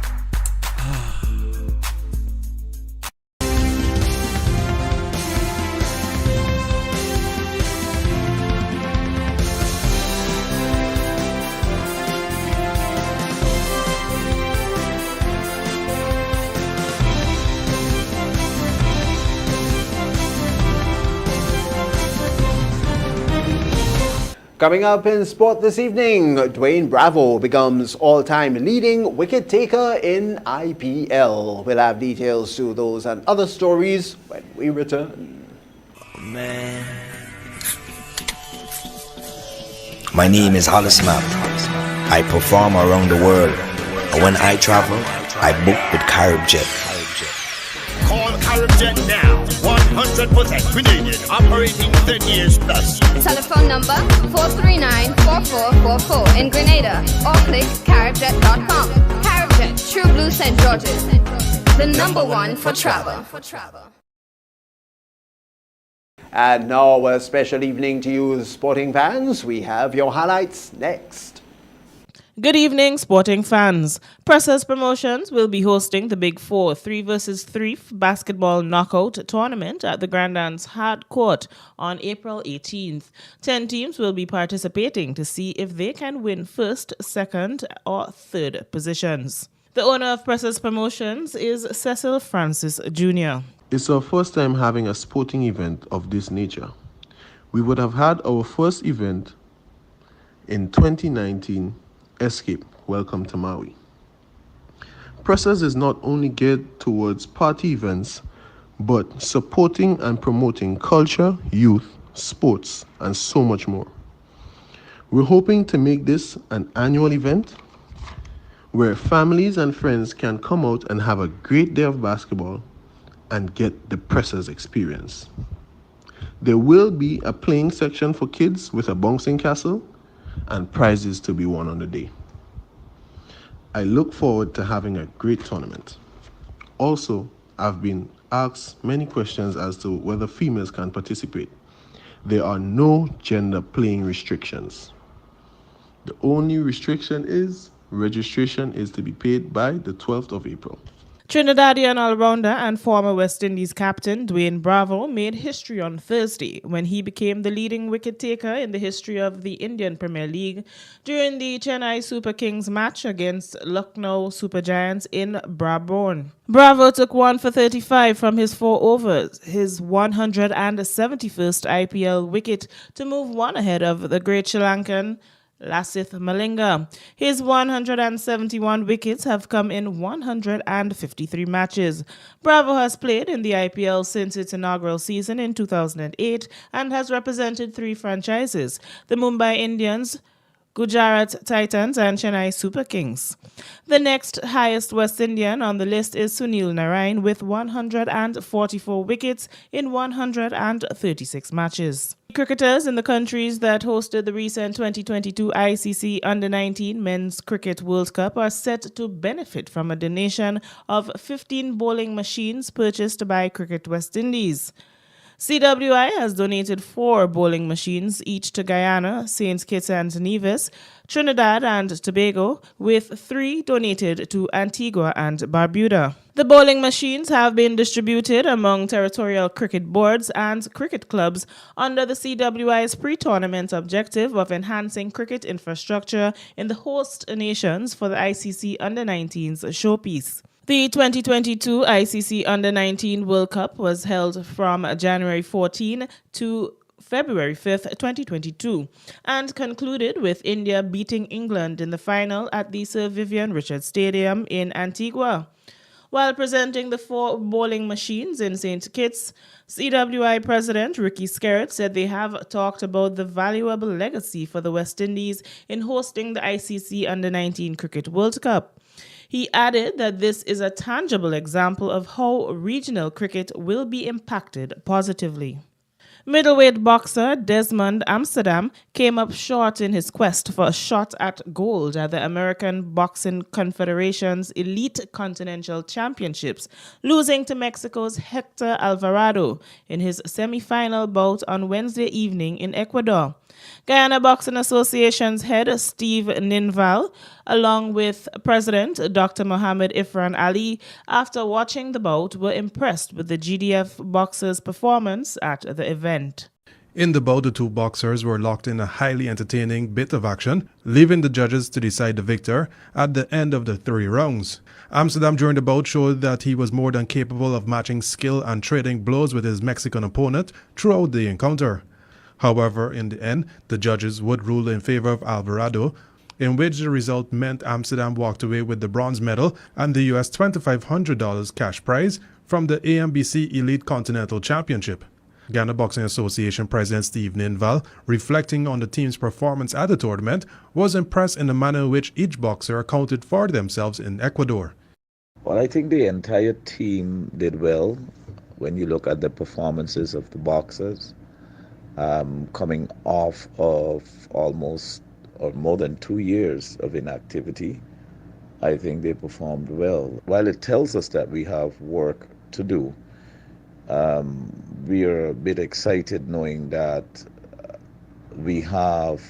Coming up in sport this evening, Dwayne Bravo becomes all-time leading wicket taker in IPL. We'll have details to those and other stories when we return. Man. My name is Hollis Map. I perform around the world. And when I travel, I book with CaribJet. Call CaribJet now. 100% Grenadian, operating 30 years plus. Telephone number 439-4444 in Grenada or click caribjet.com. CaribJet, True Blue St. George's. The number one for travel. And now a special evening to you sporting fans. We have your highlights next. Good evening, sporting fans. Pressers Promotions will be hosting the Big Four 3-versus-3 basketball knockout tournament at the Grandans Hard Court on April 18th. 10 teams will be participating to see if they can win first, second, or third positions. The owner of Pressers Promotions is Cecil Francis Jr. It's our first time having a sporting event of this nature. We would have had our first event in 2019, Escape, Welcome to Maui. Pressers is not only geared towards party events, but supporting and promoting culture, youth, sports, and so much more. We're hoping to make this an annual event where families and friends can come out and have a great day of basketball and get the Pressers experience. There will be a playing section for kids with a bouncing castle and prizes to be won on the day. I look forward to having a great tournament. Also, I've been asked many questions as to whether females can participate. There are no gender playing restrictions. The only restriction is registration is to be paid by the 12th of April. Trinidadian all-rounder and former West Indies captain Dwayne Bravo made history on Thursday when he became the leading wicket-taker in the history of the Indian Premier League during the Chennai Super Kings match against Lucknow Super Giants in Brabourne. Bravo took 1 for 35 from his 4 overs, his 171st IPL wicket, to move one ahead of the great Sri Lankan Lasith Malinga. His 171 wickets have come in 153 matches. Bravo has played in the IPL since its inaugural season in 2008 and has represented 3 franchises: the Mumbai Indians, Gujarat Titans and Chennai Super Kings. The next highest West Indian on the list is Sunil Narine with 144 wickets in 136 matches. Cricketers in the countries that hosted the recent 2022 ICC Under-19 Men's Cricket World Cup are set to benefit from a donation of 15 bowling machines purchased by Cricket West Indies. CWI has donated 4 bowling machines each to Guyana, St. Kitts and Nevis, Trinidad and Tobago, with 3 donated to Antigua and Barbuda. The bowling machines have been distributed among territorial cricket boards and cricket clubs under the CWI's pre-tournament objective of enhancing cricket infrastructure in the host nations for the ICC Under-19's showpiece. The 2022 ICC Under-19 World Cup was held from January 14 to February 5, 2022, and concluded with India beating England in the final at the Sir Vivian Richards Stadium in Antigua. While presenting the 4 bowling machines in St. Kitts, CWI President Ricky Skerritt said they have talked about the valuable legacy for the West Indies in hosting the ICC Under-19 Cricket World Cup. He added that this is a tangible example of how regional cricket will be impacted positively. Middleweight boxer Desmond Amsterdam came up short in his quest for a shot at gold at the American Boxing Confederation's Elite Continental Championships, losing to Mexico's Hector Alvarado in his semi-final bout on Wednesday evening in Ecuador. Guyana Boxing Association's head Steve Ninval, along with President Dr. Mohammed Ifran Ali, after watching the bout, were impressed with the GDF boxers' performance at the event. In the bout, the 2 boxers were locked in a highly entertaining bit of action, leaving the judges to decide the victor at the end of the 3 rounds. Amsterdam during the bout showed that he was more than capable of matching skill and trading blows with his Mexican opponent throughout the encounter. However, in the end, the judges would rule in favor of Alvarado, in which the result meant Amsterdam walked away with the bronze medal and the US $2,500 cash prize from the AMBC Elite Continental Championship. Ghana Boxing Association President Steve Ninval, reflecting on the team's performance at the tournament, was impressed in the manner in which each boxer accounted for themselves in Ecuador. Well, I think the entire team did well when you look at the performances of the boxers. Coming off of almost or more than 2 years of inactivity, I think they performed well. While it tells us that we have work to do, we are a bit excited knowing that we have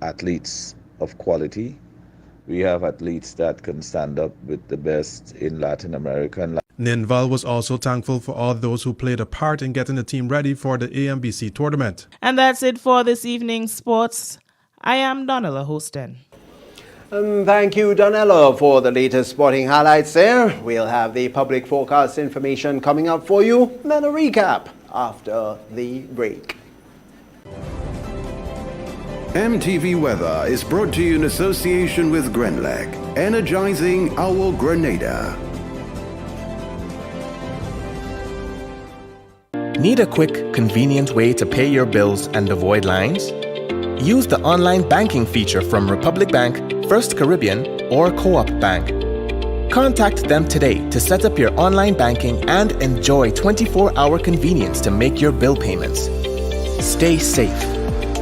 athletes of quality. We have athletes that can stand up with the best in Latin America. Ninval was also thankful for all those who played a part in getting the team ready for the AMBC tournament. And that's it for this evening's sports. I am Donella Hostin. Thank you, Donella, for the latest sporting highlights there. We'll have the public forecast information coming up for you, then a recap after the break. MTV Weather is brought to you in association with Grenlec, energizing our Grenada. Need a quick, convenient way to pay your bills and avoid lines? Use the online banking feature from Republic Bank, First Caribbean, or Co-op Bank. Contact them today to set up your online banking and enjoy 24-hour convenience to make your bill payments. Stay safe.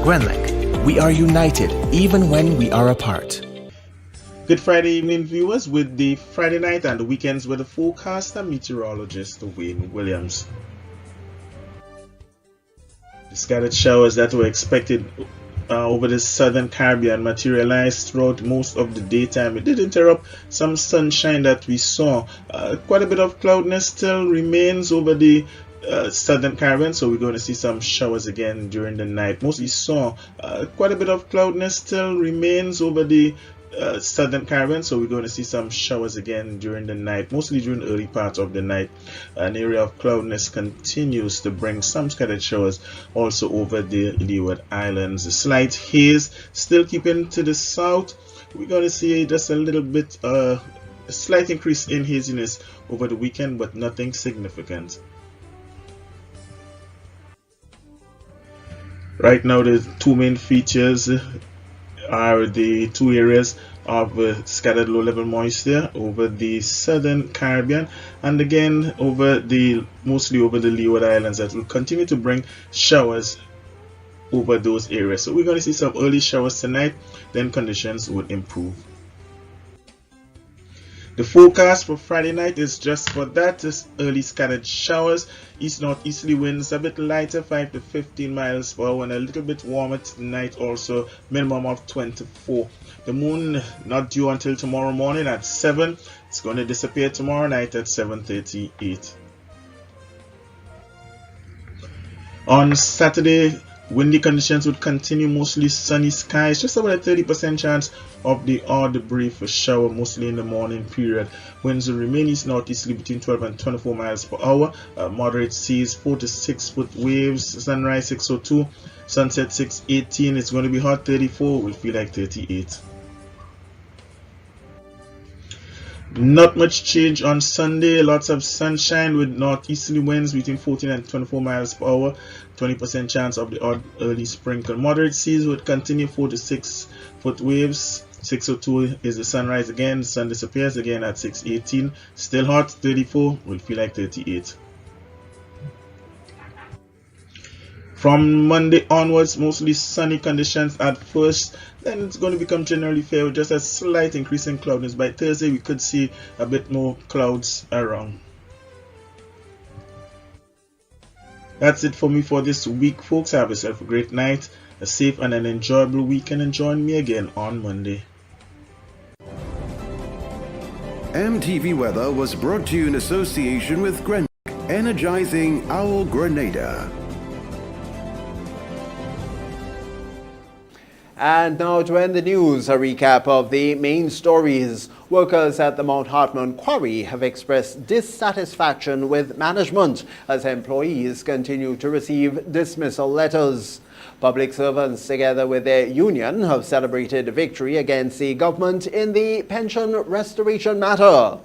Grenlec, we are united even when we are apart. Good Friday evening, viewers, with the Friday night and the weekends weather forecast and meteorologist Wayne Williams. The scattered showers that were expected over the southern Caribbean materialized throughout most of the daytime. It did interrupt some sunshine that we saw. Quite a bit of cloudiness still remains over the southern Caribbean, so we're going to see some showers again during the night. Mostly saw quite a bit of cloudiness still remains over the southern Caribbean, so we're going to see some showers again during the night, mostly during the early part of the night. An area of cloudiness continues to bring some scattered showers also over the Leeward Islands. A slight haze still keeping to the south. We're going to see just a little bit a slight increase in haziness over the weekend, but nothing significant. Right now, the two main features are the two areas of scattered low-level moisture over the southern Caribbean, and again mostly over the Leeward Islands, that will continue to bring showers over those areas. So we're going to see some early showers tonight, then conditions would improve. The forecast for Friday night is just for that, just early scattered showers, east-northeasterly winds, a bit lighter, 5 to 15 miles per hour, and a little bit warmer tonight also, minimum of 24. The moon not due until tomorrow morning at 7. It's going to disappear tomorrow night at 7:38. On Saturday, windy conditions would continue, mostly sunny skies, just about a 30% chance of the odd brief shower, mostly in the morning period. Winds will remain east-northeasterly between 12 and 24 miles per hour. Moderate seas, 4 to 6 foot waves. Sunrise 6:02, sunset 6:18. It's going to be hot, 34. Will feel like 38. Not much change on Sunday. Lots of sunshine with northeasterly winds between 14 and 24 miles per hour. 20% chance of the odd early sprinkle. Moderate seas would continue, 4 to 6 foot waves. 6:02 is the sunrise again. The sun disappears again at 6:18. Still hot, 34. Will feel like 38. From Monday onwards, mostly sunny conditions at first. Then it's going to become generally fair with just a slight increase in cloudiness. By Thursday, we could see a bit more clouds around. That's it for me for this week, folks. Have yourself a great night, a safe and an enjoyable weekend, and join me again on Monday. MTV Weather was brought to you in association with Grenlec, energizing our Grenada. And now to end the news, a recap of the main stories. Workers at the Mount Hartman Quarry have expressed dissatisfaction with management as employees continue to receive dismissal letters. Public servants, together with their union, have celebrated victory against the government in the pension restoration matter.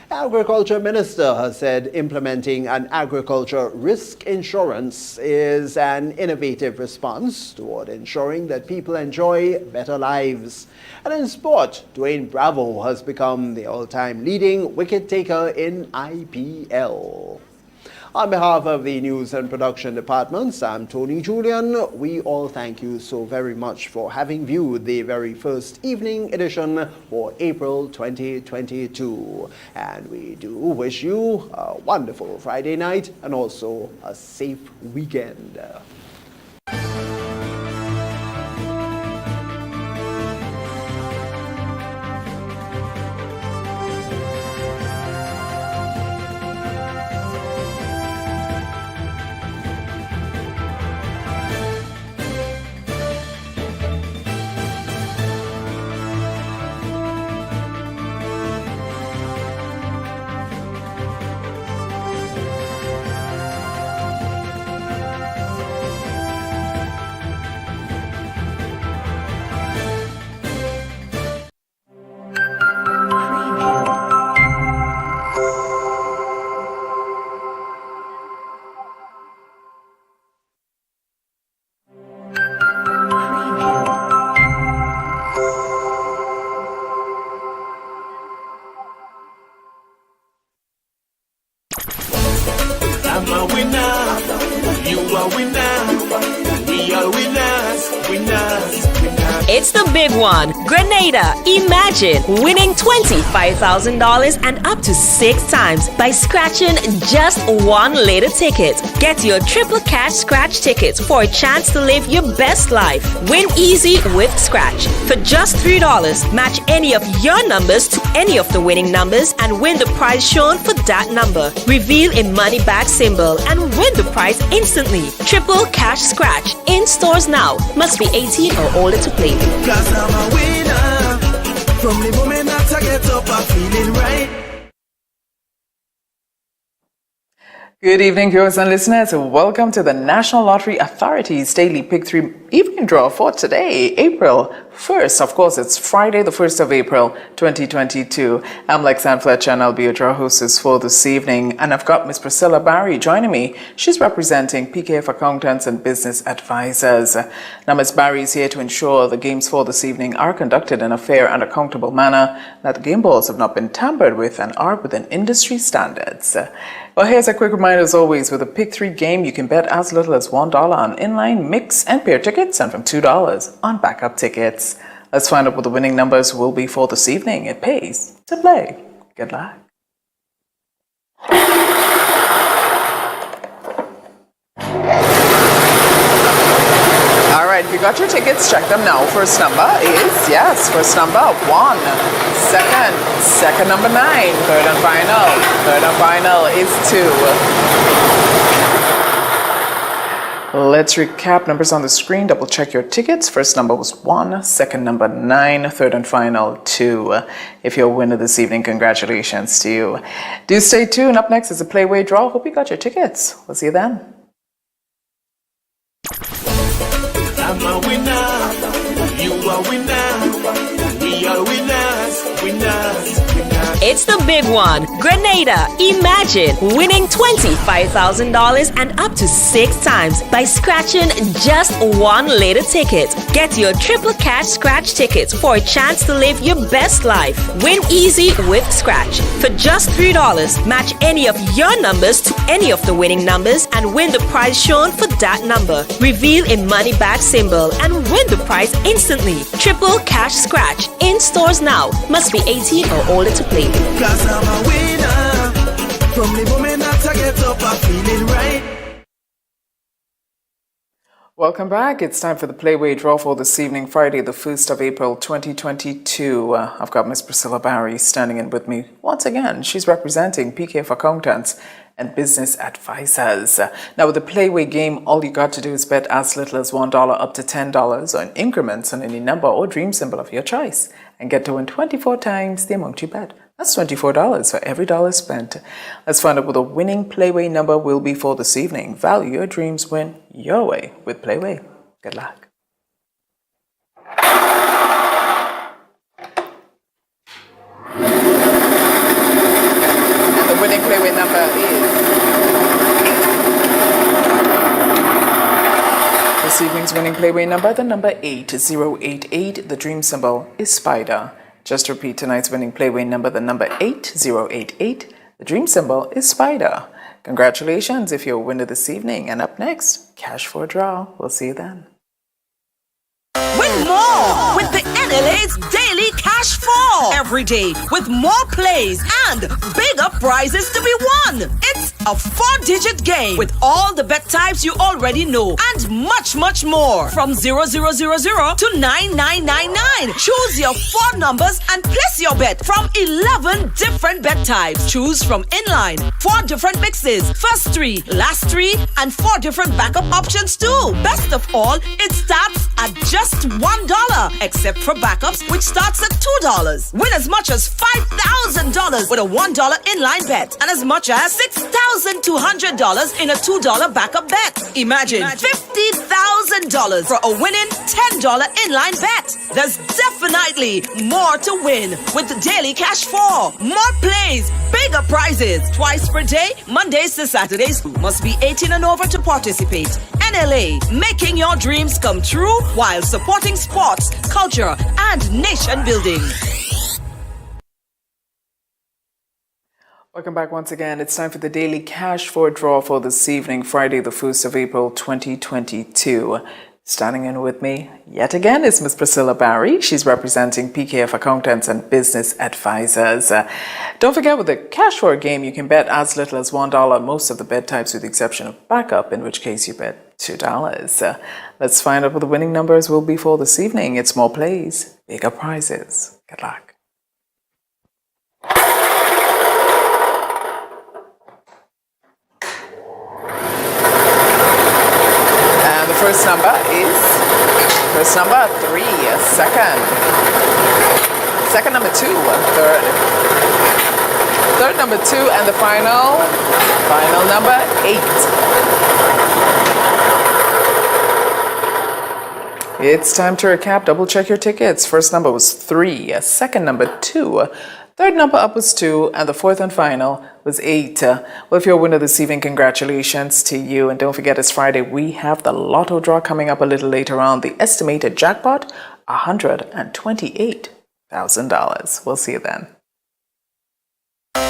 Agriculture Minister has said implementing an agriculture risk insurance is an innovative response toward ensuring that people enjoy better lives. And in sport, Dwayne Bravo has become the all-time leading wicket taker in IPL. On behalf of the News and Production Departments, I'm Tony Julian. We all thank you so very much for having viewed the very first evening edition for April 2022. And we do wish you a wonderful Friday night and also a safe weekend. I'm a winner, you are winner, we are winners, winners. It's the big one. Grenada. Imagine winning $25,000 and up to 6 times by scratching just one lotto ticket. Get your triple cash scratch tickets for a chance to live your best life. Win easy with Scratch. For just $3, match any of your numbers to any of the winning numbers and win the prize shown for that number. Reveal a money bag symbol and win the prize instantly. Triple cash scratch. In stores now. Must be 18 or older to play. Cause I'm a winner. From the moment that I get up, I'm feeling right. Good evening, viewers and listeners. Welcome to the National Lottery Authority's Daily Pick 3 evening draw for today, April 1st. Of course, it's Friday, the 1st of April, 2022. I'm Lexanne Fletcher and I'll be your draw hostess for this evening. And I've got Miss Priscilla Barry joining me. She's representing PKF Accountants and Business Advisors. Now, Miss Barry is here to ensure the games for this evening are conducted in a fair and accountable manner, that the game balls have not been tampered with and are within industry standards. Well, here's a quick reminder as always, with a Pick 3 game, you can bet as little as $1 on inline, mix, and pair tickets and from $2 on backup tickets. Let's find out what the winning numbers will be for this evening. It pays to play. Good luck. All right, if you got your tickets, check them now. First number is, first number 1. Second number 9. Third and final is 2. Let's recap numbers on the screen. Double check your tickets. First number was 1, second number 9, third and final 2. If you're a winner this evening, congratulations to you. Do stay tuned. Up next is a Playway draw. Hope you got your tickets. We'll see you then. I'm a winner, you are winner, we are winners, winners. It's the big one. Grenada. Imagine winning $25,000 and up to 6 times by scratching just one lotto ticket. Get your triple cash scratch tickets for a chance to live your best life. Win easy with Scratch. For just $3, match any of your numbers to any of the winning numbers and win the prize shown for that number. Reveal a money bag symbol and win the prize instantly. Triple cash scratch. In stores now. Must be 18 or older to play. Cause I'm a winner. From the moment that I get up, I'm feeling right. Welcome back. It's time for the Playway draw for this evening, Friday, the 1st of April, 2022. I've got Miss Priscilla Barry standing in with me once again. She's representing PKF Accountants and Business Advisors. Now, with the Playway game, all you got to do is bet as little as $1 up to $10 on increments on any number or dream symbol of your choice and get to win 24 times the amount you bet. That's $24 for every dollar spent. Let's find out what the winning Playway number will be for this evening. Value your dreams, win your way with Playway. Good luck. This evening's winning playway number, the number 8088. The dream symbol is spider. Just repeat tonight's winning playway number, the number 8088. The dream symbol is spider. Congratulations if you're a winner this evening. And up next, cash for a draw. We'll see you then. Win more with the NLA's Daily Cash 4. Every day with more plays and bigger prizes to be won. It's a 4-digit game with all the bet types you already know and much, much more. From 0000 to 9999. Choose your 4 numbers and place your bet from 11 different bet types. Choose from inline, 4 different mixes, first 3, last 3, and 4 different backup options too. Best of all, it starts at just $1, except for backups, which starts at $2. Win as much as $5,000 with a $1 inline bet and as much as $6,200 in a $2 backup bet. Imagine $50,000 for a winning $10 inline bet. There's definitely more to win with the Daily Cash 4. More plays, bigger prizes, twice per day, Mondays to Saturdays. Must be 18 and over to participate. NLA, making your dreams come true while supporting sports, culture, and nation building. Welcome back once again. It's time for the Daily Cash for draw for this evening, Friday, the 1st of April, 2022. Standing in with me yet again is Ms. Priscilla Barry. She's representing PKF Accountants and Business Advisors. Don't forget, with the cash for a game, you can bet as little as $1 most of the bet types with the exception of backup, in which case you bet $2. Let's find out what the winning numbers will be for this evening. It's more plays, bigger prizes. Good luck. First number is number 3, second number 2, third number 2, and the final number 8. It's time to recap. Double check your tickets. First number was 3, second number 2, third number up was 2, and the fourth and final was 8. Well, if you're a winner this evening, congratulations to you. And don't forget, it's Friday. We have the lotto draw coming up a little later on. The estimated jackpot, $128,000. We'll see you then.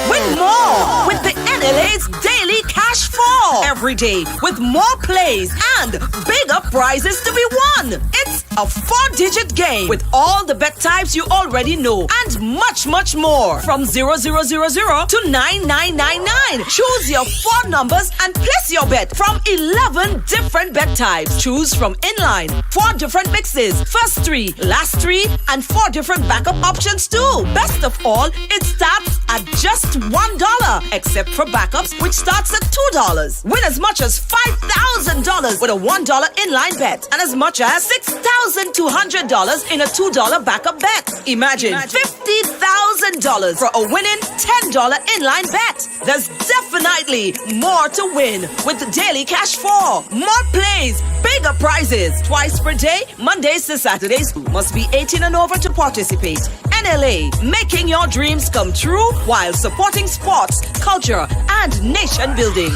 Win more with the NLA's Daily Cash 4. Every day with more plays and bigger prizes to be won. It's a 4-digit game with all the bet types you already know and much, much more. From 0000 to 9999. Choose your 4 numbers and place your bet from 11 different bet types. Choose from inline, 4 different mixes, first 3, last 3, and 4 different backup options too. Best of all, it starts at just $1, except for backups, which starts at $2. Win as much as $5,000 with a $1 inline bet and as much as $6,200 in a $2 backup bet. Imagine $50,000 for a winning $10 inline bet. There's definitely more to win with the Daily Cash 4. More plays, bigger prizes, twice per day, Mondays to Saturdays. Must be 18 and over to participate. NLA, making your dreams come true while supporting sports, culture, and nation building.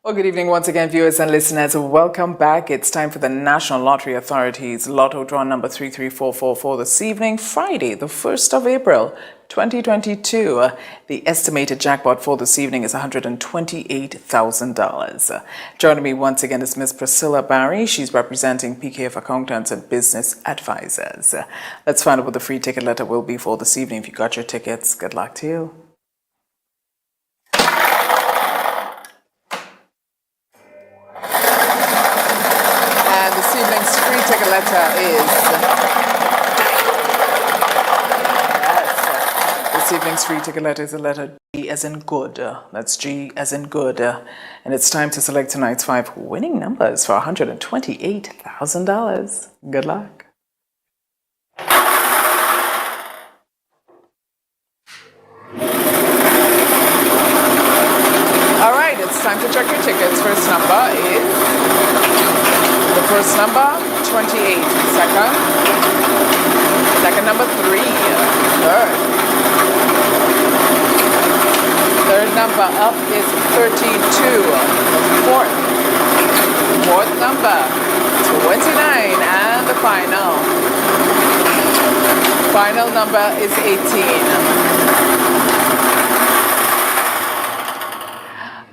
Well, good evening once again, viewers and listeners. Welcome back. It's time for the National Lottery Authority's Lotto Draw number 33444 this evening, Friday, the 1st of April, 2022. The estimated jackpot for this evening is $128,000. Joining me once again is Ms. Priscilla Barry. She's representing PKF Accountants and Business Advisors. Let's find out what the free ticket letter will be for this evening. If you got your tickets, good luck to you. Ticket letter is this evening's free ticket letter is the letter G as in good. That's G as in good. And it's time to select tonight's 5 winning numbers for $128,000. Good luck. All right, it's time to check your tickets. First number is the first number, 28. Second number, 3. Third number up is 32. Fourth number, 29, and the final number is 18.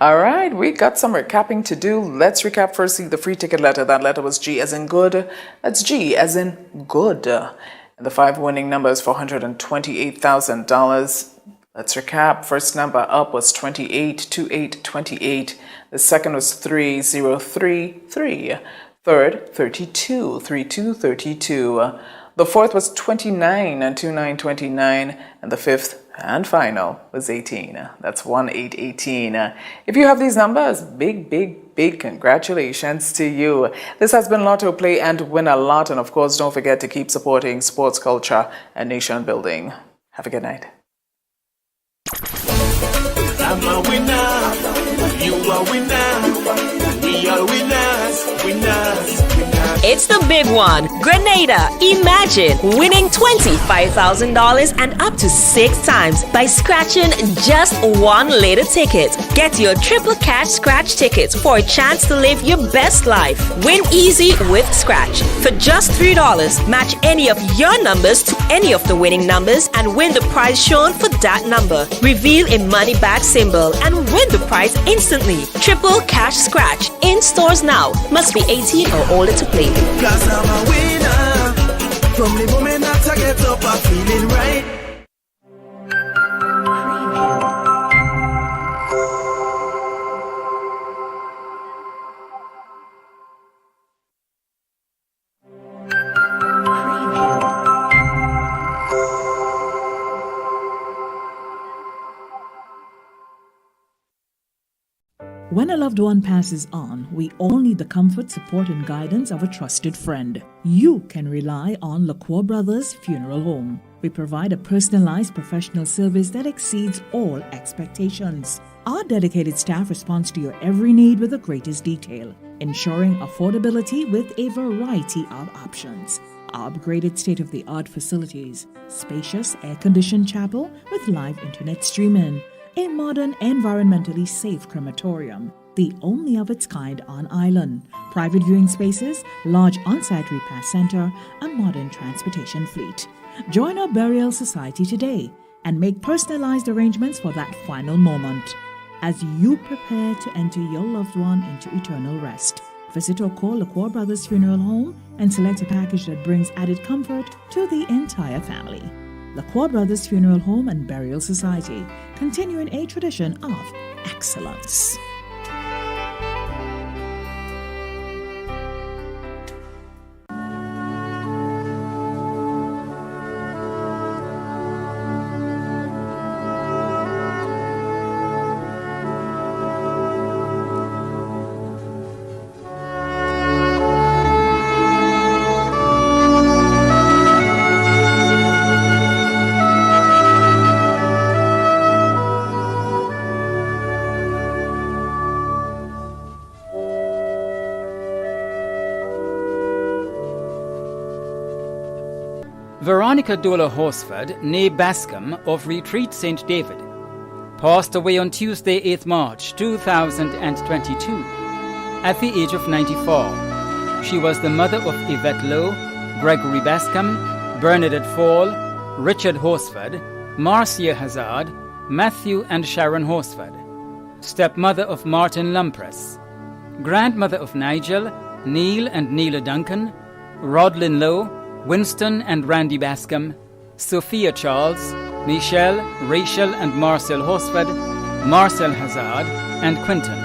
All right, we got some recapping to do. Let's recap firstly the free ticket letter. That letter was G as in good. That's G as in good. And the 5 winning numbers for $128,000. Let's recap. First number up was 28, 28, 28. The second was 3033. Third, 32, 32, 32. The fourth was 29, 29, 29. And the fifth and final was 18. That's 1818. If you have these numbers, big congratulations to you. This has been Lotto Play and Win a Lot. And of course, don't forget to keep supporting sports culture and nation building. Have a good night. I'm a winner, you are winner, we are winners, winners. It's the big one. Grenada. Imagine winning $25,000 and up to 6 times by scratching just one little ticket. Get your triple cash scratch tickets for a chance to live your best life. Win easy with Scratch. For just $3, match any of your numbers to any of the winning numbers and win the prize shown for that number. Reveal a money back symbol and win the prize instantly. Triple cash scratch. In stores now. Must be 18 or older to play. Cause I'm a winner. From the moment that I get up, I'm feeling right. When a loved one passes on, we all need the comfort, support, and guidance of a trusted friend. You can rely on LaCour Brothers Funeral Home. We provide a personalized professional service that exceeds all expectations. Our dedicated staff responds to your every need with the greatest detail, ensuring affordability with a variety of options. Our upgraded state-of-the-art facilities, spacious air-conditioned chapel with live internet streaming, a modern, environmentally safe crematorium, the only of its kind on island, private viewing spaces, large on-site repast center, a modern transportation fleet. Join our burial society today and make personalized arrangements for that final moment. As you prepare to enter your loved one into eternal rest, visit or call LaCour Brothers Funeral Home and select a package that brings added comfort to the entire family. LaCour Brothers Funeral Home and Burial Society, continuing a tradition of excellence. Veronica Dola Horsford, née Bascom of Retreat St. David, passed away on Tuesday, 8th March 2022 at the age of 94. She was the mother of Yvette Lowe, Gregory Bascom, Bernadette Fall, Richard Horsford, Marcia Hazard, Matthew and Sharon Horsford, stepmother of Martin Lumpress, grandmother of Nigel, Neil and Neela Duncan, Rodlin Lowe, Winston and Randy Bascom, Sophia Charles, Michelle, Rachel and Marcel Horsford, Marcel Hazard and Quinton,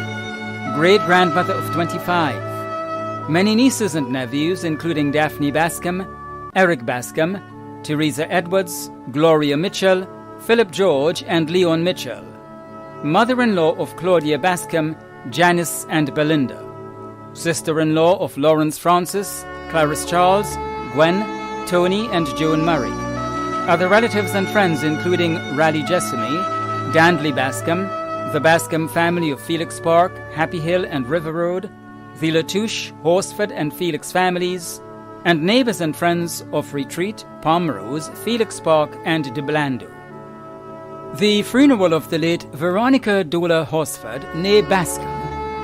great-grandmother of 25. Many nieces and nephews including Daphne Bascom, Eric Bascom, Teresa Edwards, Gloria Mitchell, Philip George and Leon Mitchell. Mother-in-law of Claudia Bascom, Janice and Belinda. Sister-in-law of Lawrence Francis, Clarice Charles, Gwen, Tony and Joan Murray. Other relatives and friends including Raleigh Jessamy, Dandley Bascom, the Bascom family of Felix Park, Happy Hill and River Road, the Latouche, Horsford and Felix families, and neighbours and friends of Retreat, Pomrose, Felix Park and De Blando. The funeral of the late Veronica Dola Horsford, née Bascom,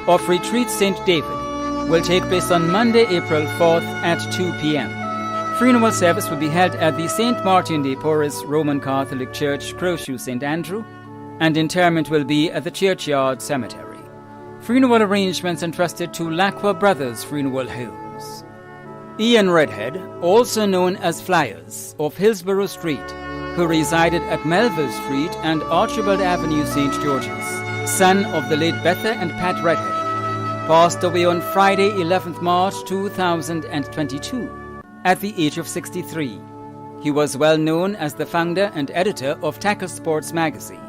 of Retreat St. David will take place on Monday, April 4th at 2 p.m. Funeral service will be held at the St. Martin de Porres Roman Catholic Church, Crowshoe, St. Andrew, and interment will be at the Churchyard Cemetery. Funeral arrangements entrusted to Lacqua Brothers Funeral Homes. Ian Redhead, also known as Flyers, of Hillsborough Street, who resided at Melville Street and Archibald Avenue, St. George's, son of the late Betha and Pat Redhead, passed away on Friday, 11th March 2022, at the age of 63. He was well known as the founder and editor of Tackle Sports magazine.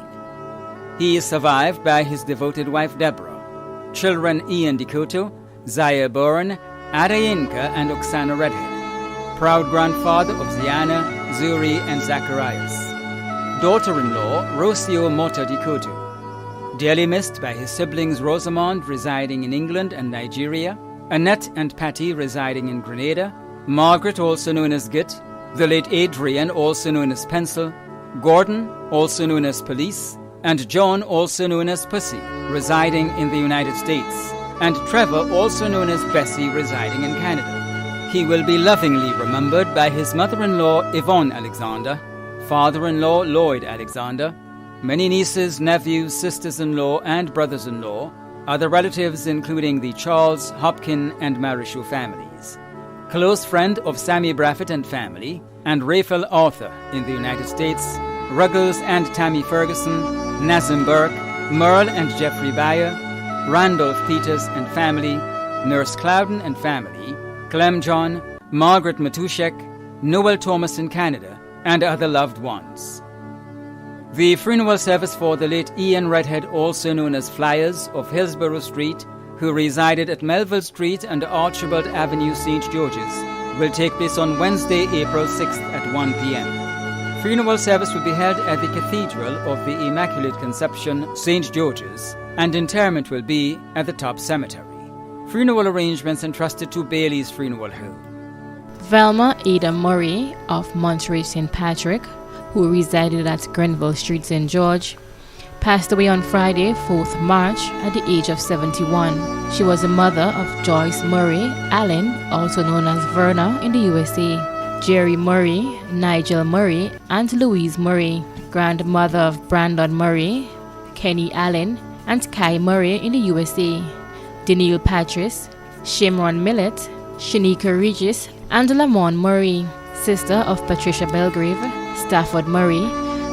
He is survived by his devoted wife Deborah, children Ian DeCoto, Zaya Bourne, Adayinka and Oksana Redhead, proud grandfather of Ziana, Zuri and Zacharias, daughter-in-law Rocio Mota DeCoto, dearly missed by his siblings Rosamond residing in England and Nigeria, Annette and Patty residing in Grenada, Margaret also known as Git, the late Adrian also known as Pencil, Gordon also known as Police, and John also known as Pussy residing in the United States, and Trevor also known as Bessie residing in Canada. He will be lovingly remembered by his mother-in-law Yvonne Alexander, father-in-law Lloyd Alexander, many nieces, nephews, sisters-in-law and brothers-in-law, other relatives including the Charles, Hopkin and Marichou families, close friend of Sammy Braffett and family, and Raphael Arthur in the United States, Ruggles and Tammy Ferguson, Nazim Burke, Merle and Jeffrey Bayer, Randolph Peters and family, Nurse Clouden and family, Clem John, Margaret Matushek, Noel Thomas in Canada, and other loved ones. The funeral service for the late Ian Redhead, also known as Flyers, of Hillsborough Street, who resided at Melville Street and Archibald Avenue, St. George's, will take place on Wednesday, April 6th at 1 p.m. Funeral service will be held at the Cathedral of the Immaculate Conception, St. George's, and interment will be at the Top Cemetery. Funeral arrangements entrusted to Bailey's Funeral Home. Velma Ada Murray of Montreat St. Patrick, who resided at Grenville Street, St. George, passed away on Friday, 4th March, at the age of 71. She was the mother of Joyce Murray Allen, also known as Verna in the USA, Jerry Murray, Nigel Murray, and Louise Murray, grandmother of Brandon Murray, Kenny Allen, and Kai Murray in the USA, Danielle Patris, Shimron Millett, Shanika Regis, and Lamont Murray, sister of Patricia Belgrave, Stafford Murray,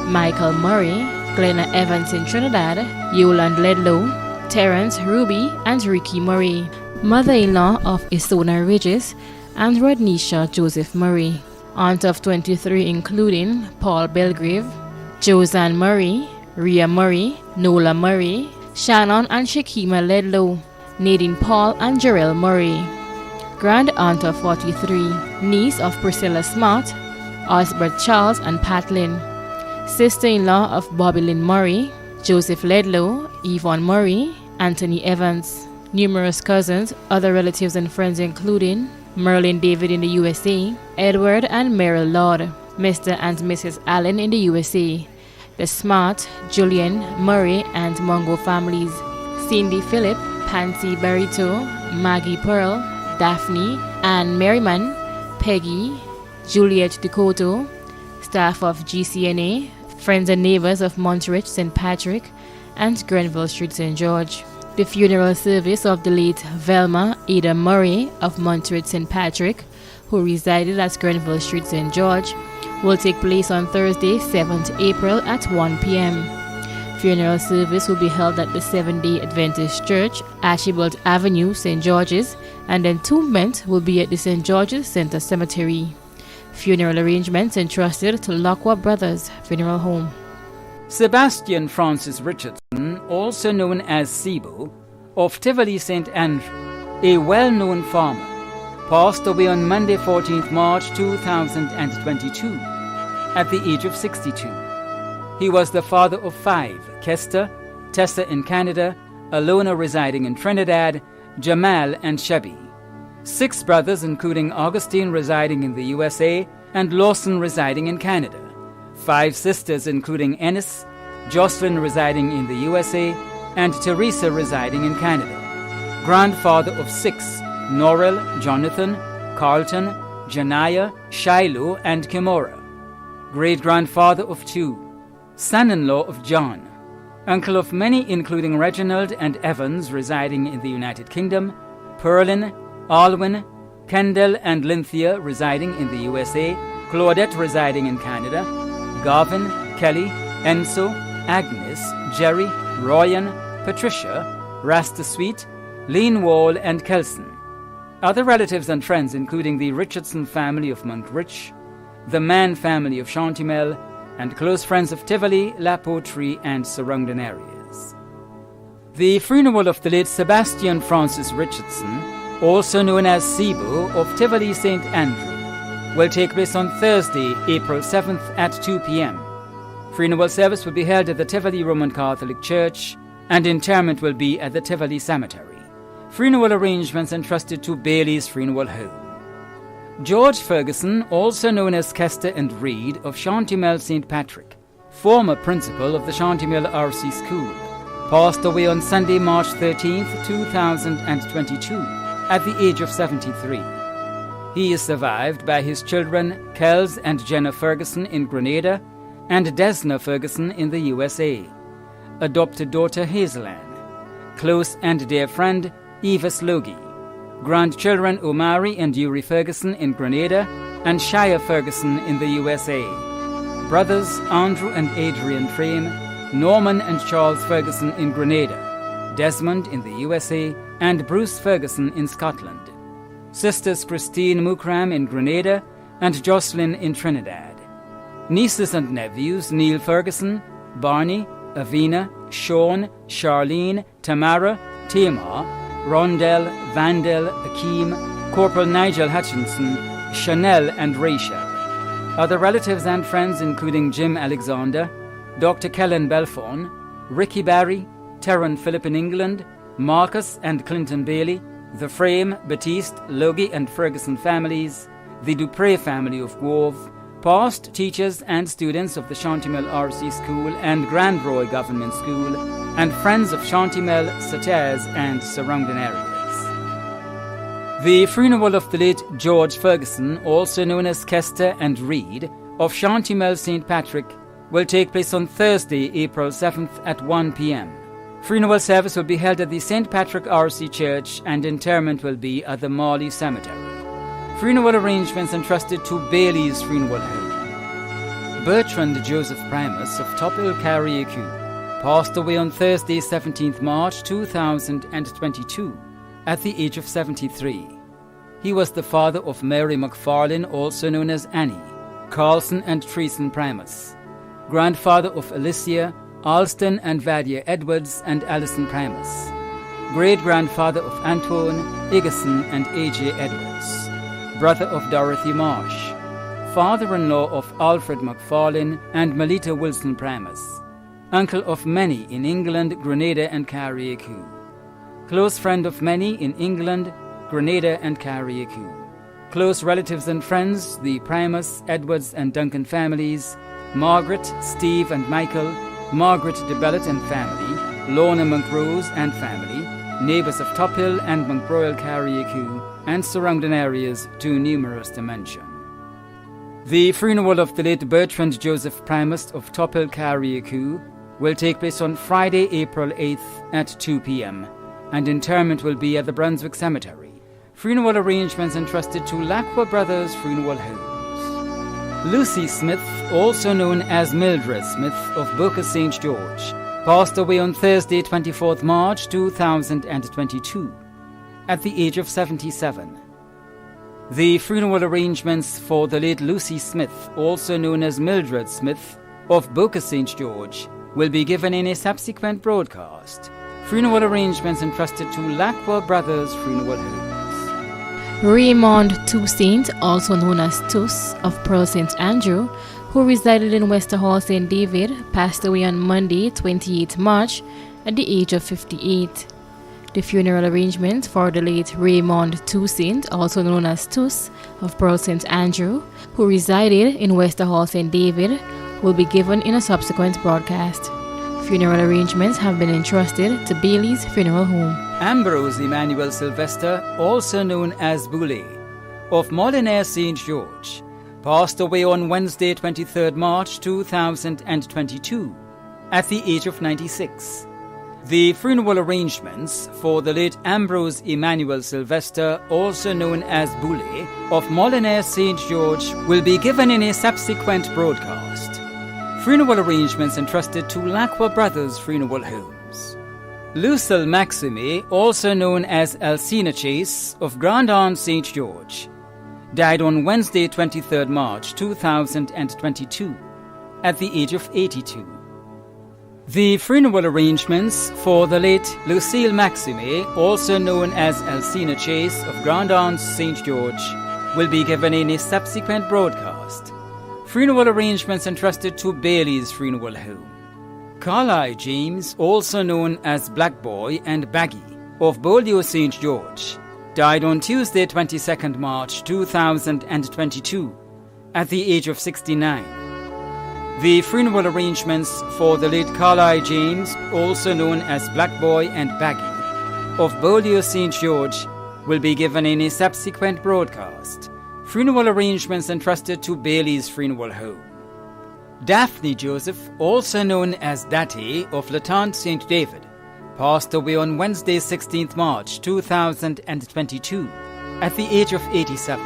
Michael Murray, Glenna Evans in Trinidad, Yolande Ledlow, Terrence Ruby, and Ricky Murray, mother-in-law of Isona Regis, and Rodnisha Joseph Murray, aunt of 23 including Paul Belgrave, Josanne Murray, Rhea Murray, Nola Murray, Shannon and Shakima Ledlow, Nadine Paul and Jarrell Murray, grand aunt of 43, niece of Priscilla Smart, Osbert Charles and Pat Lynn, sister-in-law of Bobby Lynn Murray, Joseph Ledlow, Yvonne Murray, Anthony Evans, numerous cousins, other relatives and friends including Merlin David in the USA, Edward and Meryl Lord, Mr. and Mrs. Allen in the USA, the Smart, Julian, Murray and Mungo families, Cindy Phillip, Pansy Barito, Maggie Pearl, Daphne, Anne Merriman, Peggy, Juliet DeCoto, staff of GCNA, friends and neighbors of Montreat St. Patrick and Grenville Street, St. George. The funeral service of the late Velma Ada Murray of Montreat St. Patrick, who resided at Grenville Street, St. George, will take place on Thursday, 7th April at 1 p.m. Funeral service will be held at the Seventh-day Adventist Church, Archibald Avenue, St. George's, and entombment will be at the St. George's Center Cemetery. Funeral arrangements entrusted to Lacqua Brothers Funeral Home. Sebastian Francis Richardson, also known as Sibo, of Tivoli St. Andrew, a well-known farmer, passed away on Monday 14th March 2022 at the age of 62. He was the father of 5, Kester, Tessa in Canada, Alona residing in Trinidad, Jamal and Shebi. 6 brothers including Augustine residing in the USA and Lawson residing in Canada. 5 sisters including Ennis, Jocelyn residing in the USA, and Teresa residing in Canada. Grandfather of 6, Norrell, Jonathan, Carlton, Janaiah, Shiloh, and Kimora. Great-grandfather of 2, son-in-law of John. Uncle of many including Reginald and Evans residing in the United Kingdom, Perlin, Alwyn, Kendall and Lynthia residing in the USA, Claudette residing in Canada, Gavin, Kelly, Enzo, Agnes, Jerry, Royan, Patricia, Rasta Sweet, Lean Wall and Kelson. Other relatives and friends including the Richardson family of Montrich, the Mann family of Chantimel, and close friends of Tivoli, La Poterie, and surrounding areas. The funeral of the late Sebastian Francis Richardson, also known as Sibo of Tivoli St. Andrew, will take place on Thursday, April 7th at 2 p.m. Funeral service will be held at the Tivoli Roman Catholic Church, and interment will be at the Tivoli Cemetery. Funeral arrangements entrusted to Bailey's Funeral Home. George Ferguson, also known as Kester and Reed of Chantimel St. Patrick, former principal of the Chantimel RC School, passed away on Sunday, March 13, 2022, at the age of 73. He is survived by his children Kels and Jenna Ferguson in Grenada and Desna Ferguson in the USA, adopted daughter Hazel Ann, close and dear friend Evis Logie, grandchildren Omari and Yuri Ferguson in Grenada and Shia Ferguson in the USA, brothers Andrew and Adrian Frame, Norman and Charles Ferguson in Grenada, Desmond in the USA, and Bruce Ferguson in Scotland, sisters Christine Mukram in Grenada and Jocelyn in Trinidad, nieces and nephews Neil Ferguson, Barney, Avina, Sean, Charlene, Tamara, Tamar, Rondell, Vandel, Akeem, Corporal Nigel Hutchinson, Chanel, and Rachel. Other relatives and friends including Jim Alexander, Dr. Kellen Belfon, Ricky Barry, Terran Phillip in England, Marcus and Clinton Bailey, the Frame, Batiste, Logie and Ferguson families, the Dupre family of Grove, past teachers and students of the Chantimel RC School and Grand Roy Government School, and friends of Chantimel, Saters, and surrounding areas. The funeral of the late George Ferguson, also known as Kester and Reed, of Chantimel St. Patrick, will take place on Thursday, April 7th at 1 p.m. Funeral service will be held at the St. Patrick RC Church and interment will be at the Marley Cemetery. Funeral arrangements entrusted to Bailey's Funeral Home. Bertrand Joseph Primus of Tophill Carriacou passed away on Thursday, 17th March 2022 at the age of 73. He was the father of Mary McFarlane, also known as Annie, Carlson and Treason Primus, grandfather of Alicia, Alston and Vadia Edwards and Alison Primus, great-grandfather of Antoine, Igeson and A.J. Edwards, brother of Dorothy Marsh, father-in-law of Alfred McFarlane and Melita Wilson Primus, uncle of many in England, Grenada and Carriacou, close friend of many in England, Grenada and Carriacou, close relatives and friends, the Primus, Edwards and Duncan families, Margaret, Steve and Michael, Margaret de Bellet and family, Lorna Monkrose and family, neighbours of Tophill and Monkroyal Carriacou, and surrounding areas too numerous to mention. The funeral of the late Bertrand Joseph Primus of Tophill Carriacou will take place on Friday, April 8th at 2 p.m. and interment will be at the Brunswick Cemetery. Funeral arrangements entrusted to Lacqua Brothers Funeral Homes. Lucy Smith, also known as Mildred Smith of Boca St. George, passed away on Thursday, 24th March 2022 at the age of 77. The funeral arrangements for the late Lucy Smith, also known as Mildred Smith of Boca St. George, will be given in a subsequent broadcast. Funeral arrangements entrusted to Lacqua Brothers Funeral Homes. Raymond Toussaint, also known as Tuss of Pearl St. Andrew, who resided in Westerhall St. David, passed away on Monday, 28 March, at the age of 58. The funeral arrangements for the late Raymond Toussaint, also known as Tuss of Pearl St. Andrew, who resided in Westerhall St. David, will be given in a subsequent broadcast. Funeral arrangements have been entrusted to Bailey's Funeral Home. Ambrose Emmanuel Sylvester, also known as Boulay, of Molinaire St. George, passed away on Wednesday, 23rd March 2022, at the age of 96. The funeral arrangements for the late Ambrose Emmanuel Sylvester, also known as Boulay, of Molinaire St. George, will be given in a subsequent broadcast. Funeral arrangements entrusted to Lacroix Brothers Funeral Homes. Lucille Maxime, also known as Alcina Chase, of Grand Anse St. George, died on Wednesday, 23rd March 2022, at the age of 82. The funeral arrangements for the late Lucille Maxime, also known as Alcina Chase of Grand Anse St. George, will be given in a subsequent broadcast. Funeral arrangements entrusted to Bailey's Funeral Home. Carlisle James, also known as Black Boy and Baggy, of Beaulieu St. George, died on Tuesday, 22nd March 2022, at the age of 69. The funeral arrangements for the late Carlisle James, also known as Black Boy and Baggy, of Beaulieu St. George, will be given in a subsequent broadcast. Funeral arrangements entrusted to Bailey's Funeral Home. Daphne Joseph, also known as Datty, of Latente St. David, passed away on Wednesday, 16th March 2022, at the age of 87.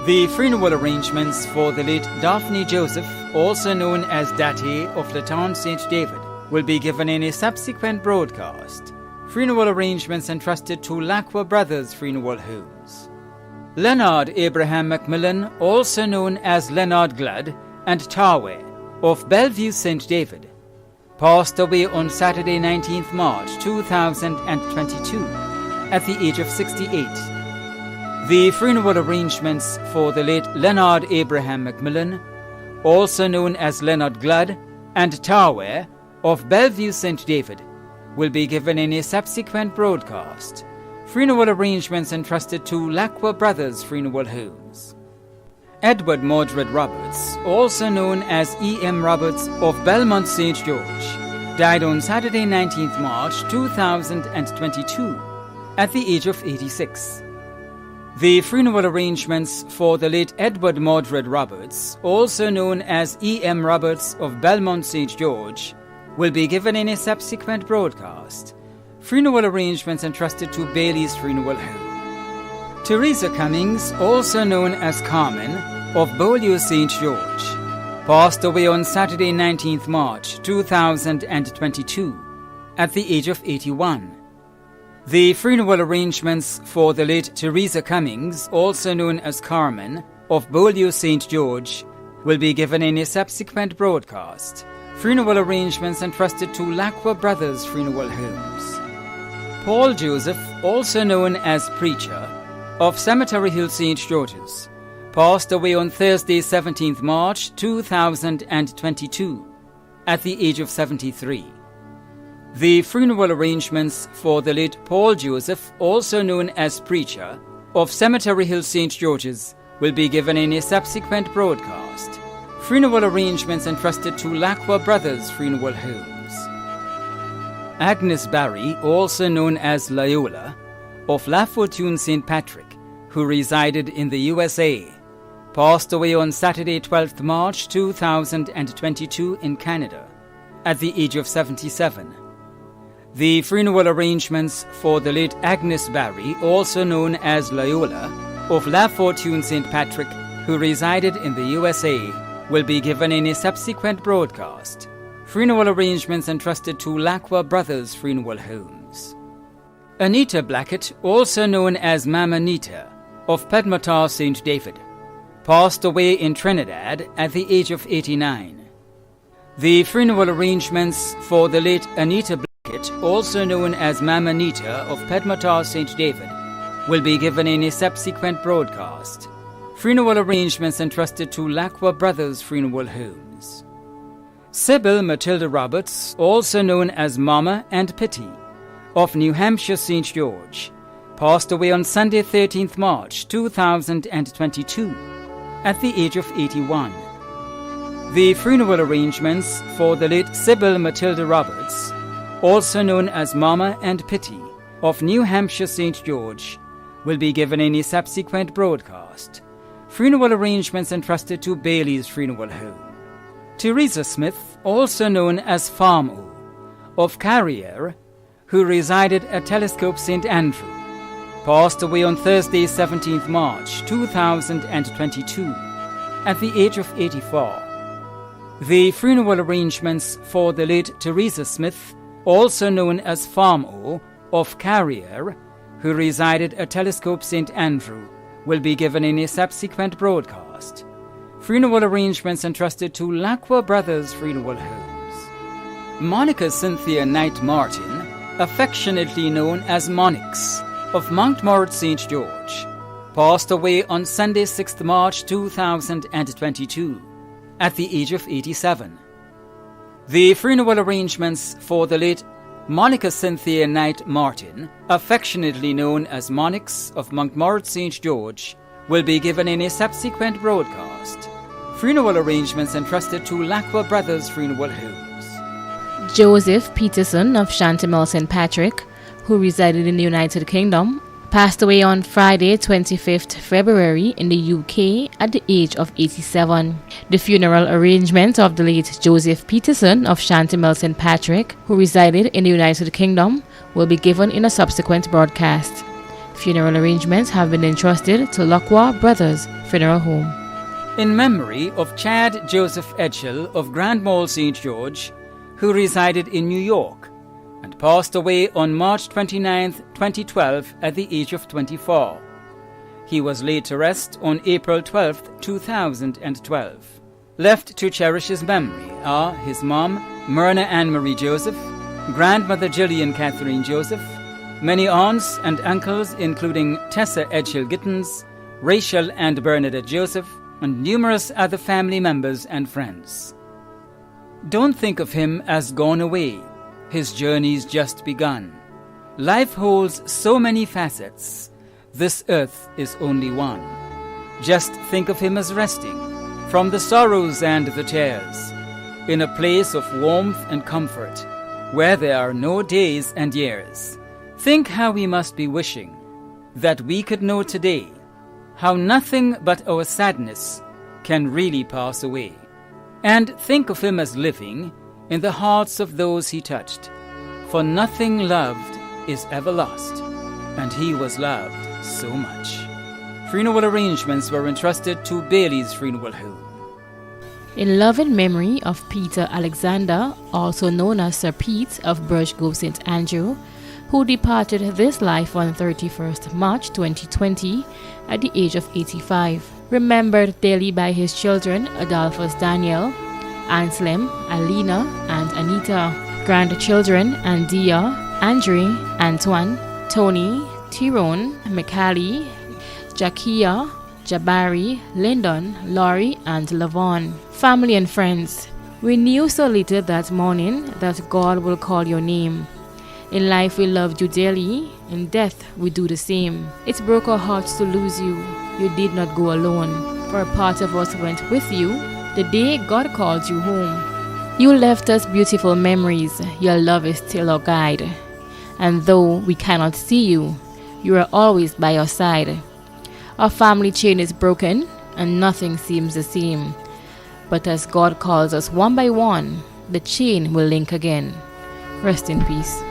The funeral arrangements for the late Daphne Joseph, also known as Datty of Latente St. David, will be given in a subsequent broadcast. Funeral arrangements entrusted to Lacroix Brothers Funeral Homes. Leonard Abraham Macmillan, also known as Leonard Gludd, and Tarway, of Bellevue St. David, passed away on Saturday, 19th March 2022, at the age of 68. The funeral arrangements for the late Leonard Abraham Macmillan, also known as Leonard Gludd, and Tarway, of Bellevue St. David, will be given in a subsequent broadcast. Funeral arrangements entrusted to Lacroix Brothers Funeral Homes. Edward Mordred Roberts, also known as E.M. Roberts of Belmont St. George, died on Saturday, 19th March 2022, at the age of 86. The funeral arrangements for the late Edward Mordred Roberts, also known as E.M. Roberts of Belmont St. George, will be given in a subsequent broadcast. Funeral arrangements entrusted to Bailey's Funeral Home. Teresa Cummings, also known as Carmen, of Beaulieu St. George, passed away on Saturday, 19th March 2022, at the age of 81. The funeral arrangements for the late Teresa Cummings, also known as Carmen, of Beaulieu St. George, will be given in a subsequent broadcast. Funeral arrangements entrusted to Lacroix Brothers Funeral Homes. Paul Joseph, also known as Preacher, of Cemetery Hill St. George's, passed away on Thursday, 17th March 2022, at the age of 73. The funeral arrangements for the late Paul Joseph, also known as Preacher, of Cemetery Hill St. George's, will be given in a subsequent broadcast. Funeral arrangements entrusted to Lacroix Brothers Funeral Homes. Agnes Barry, also known as Loyola, of La Fortune St. Patrick, who resided in the USA, passed away on Saturday, 12th March 2022 in Canada, at the age of 77. The funeral arrangements for the late Agnes Barry, also known as Loyola, of La Fortune St. Patrick, who resided in the USA, will be given in a subsequent broadcast. Funeral arrangements entrusted to Lacroix Brothers Funeral Homes. Anita Blackett, also known as Mama Nita, of Pedmotar St. David, passed away in Trinidad at the age of 89. The funeral arrangements for the late Anita Blackett, also known as Mama Nita of Pedmotar St. David, will be given in a subsequent broadcast. Funeral arrangements entrusted to Lacroix Brothers Funeral Homes. Sybil Matilda Roberts, also known as Mama and Pitty, of New Hampshire St. George, passed away on Sunday, 13th March 2022, at the age of 81. The funeral arrangements for the late Sybil Matilda Roberts, also known as Mama and Pitty, of New Hampshire St. George, will be given in a subsequent broadcast. Funeral arrangements entrusted to Bailey's Funeral Home. Teresa Smith, also known as Farm O, of Carriere, who resided at Telescope St. Andrew, passed away on Thursday, 17th March 2022, at the age of 84. The funeral arrangements for the late Teresa Smith, also known as Farm O, of Carriere, who resided at Telescope St. Andrew, will be given in a subsequent broadcast. Funeral arrangements entrusted to Lacqua Brothers Funeral Homes. Monica Cynthia Knight Martin, affectionately known as Monix, of Mountmorot St. George, passed away on Sunday, 6th March 2022, at the age of 87. The funeral arrangements for the late Monica Cynthia Knight Martin, affectionately known as Monix of Mountmorot St. George, will be given in a subsequent broadcast. Funeral arrangements entrusted to Lacqua Brothers Funeral Homes. Joseph Peterson of Shantimel St. Patrick, who resided in the United Kingdom, passed away on Friday, 25th February in the UK at the age of 87. The funeral arrangement of the late Joseph Peterson of Shantimel St. Patrick, who resided in the United Kingdom, will be given in a subsequent broadcast. Funeral arrangements have been entrusted to Lacqua Brothers Funeral Home. In memory of Chad Joseph Edgell of Grand Mall St. George, who resided in New York and passed away on March 29, 2012 at the age of 24. He was laid to rest on April 12, 2012. Left to cherish his memory are his mom, Myrna Anne-Marie Joseph, grandmother Gillian Catherine Joseph, many aunts and uncles including Tessa Edgell Gittens, Rachel and Bernadette Joseph, and numerous other family members and friends. Don't think of him as gone away. His journey's just begun. Life holds so many facets. This earth is only one. Just think of him as resting from the sorrows and the tears, in a place of warmth and comfort, where there are no days and years. Think how we must be wishing that we could know today how nothing but our sadness can really pass away. And think of him as living in the hearts of those he touched. For nothing loved is ever lost, and he was loved so much. Funeral arrangements were entrusted to Bailey's Funeral Home. In loving memory of Peter Alexander, also known as Sir Pete of Birchgrove St. Andrew, who departed this life on 31st March 2020 at the age of 85. Remembered daily by his children Adolphus Daniel, Anselm, Alina, and Anita. Grandchildren Andia, Andre, Antoine, Tony, Tyrone, Mikali, Jakia, Jabari, Lyndon, Laurie, and Lavon. Family and friends, we knew so little that morning that God will call your name. In life we loved you dearly, in death we do the same. It broke our hearts to lose you. You did not go alone, for a part of us went with you the day God called you home. You left us beautiful memories. Your love is still our guide. And though we cannot see you, you are always by our side. Our family chain is broken and nothing seems the same. But as God calls us one by one, the chain will link again. Rest in peace.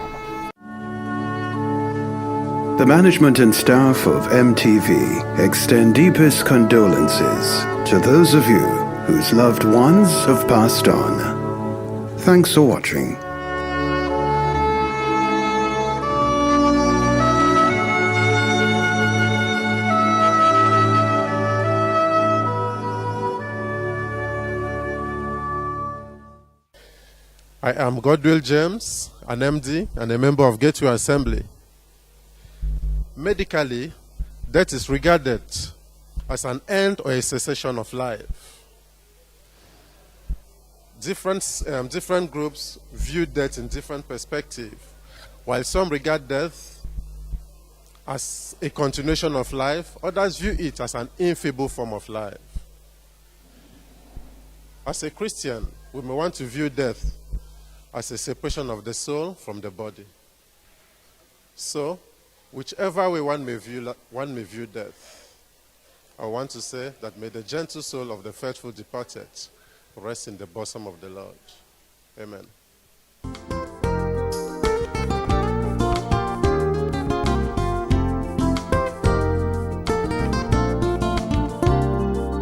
The management and staff of MTV extend deepest condolences to those of you whose loved ones have passed on. Thanks for watching. I am Godwill James, an MD and a member of Gateway Assembly. Medically, death is regarded as an end or a cessation of life. Different groups view death in different perspectives. While some regard death as a continuation of life, others view it as an infeeble form of life. As a Christian, we may want to view death as a separation of the soul from the body. So, whichever way one may view death, I want to say that may the gentle soul of the faithful departed rest in the bosom of the Lord. Amen.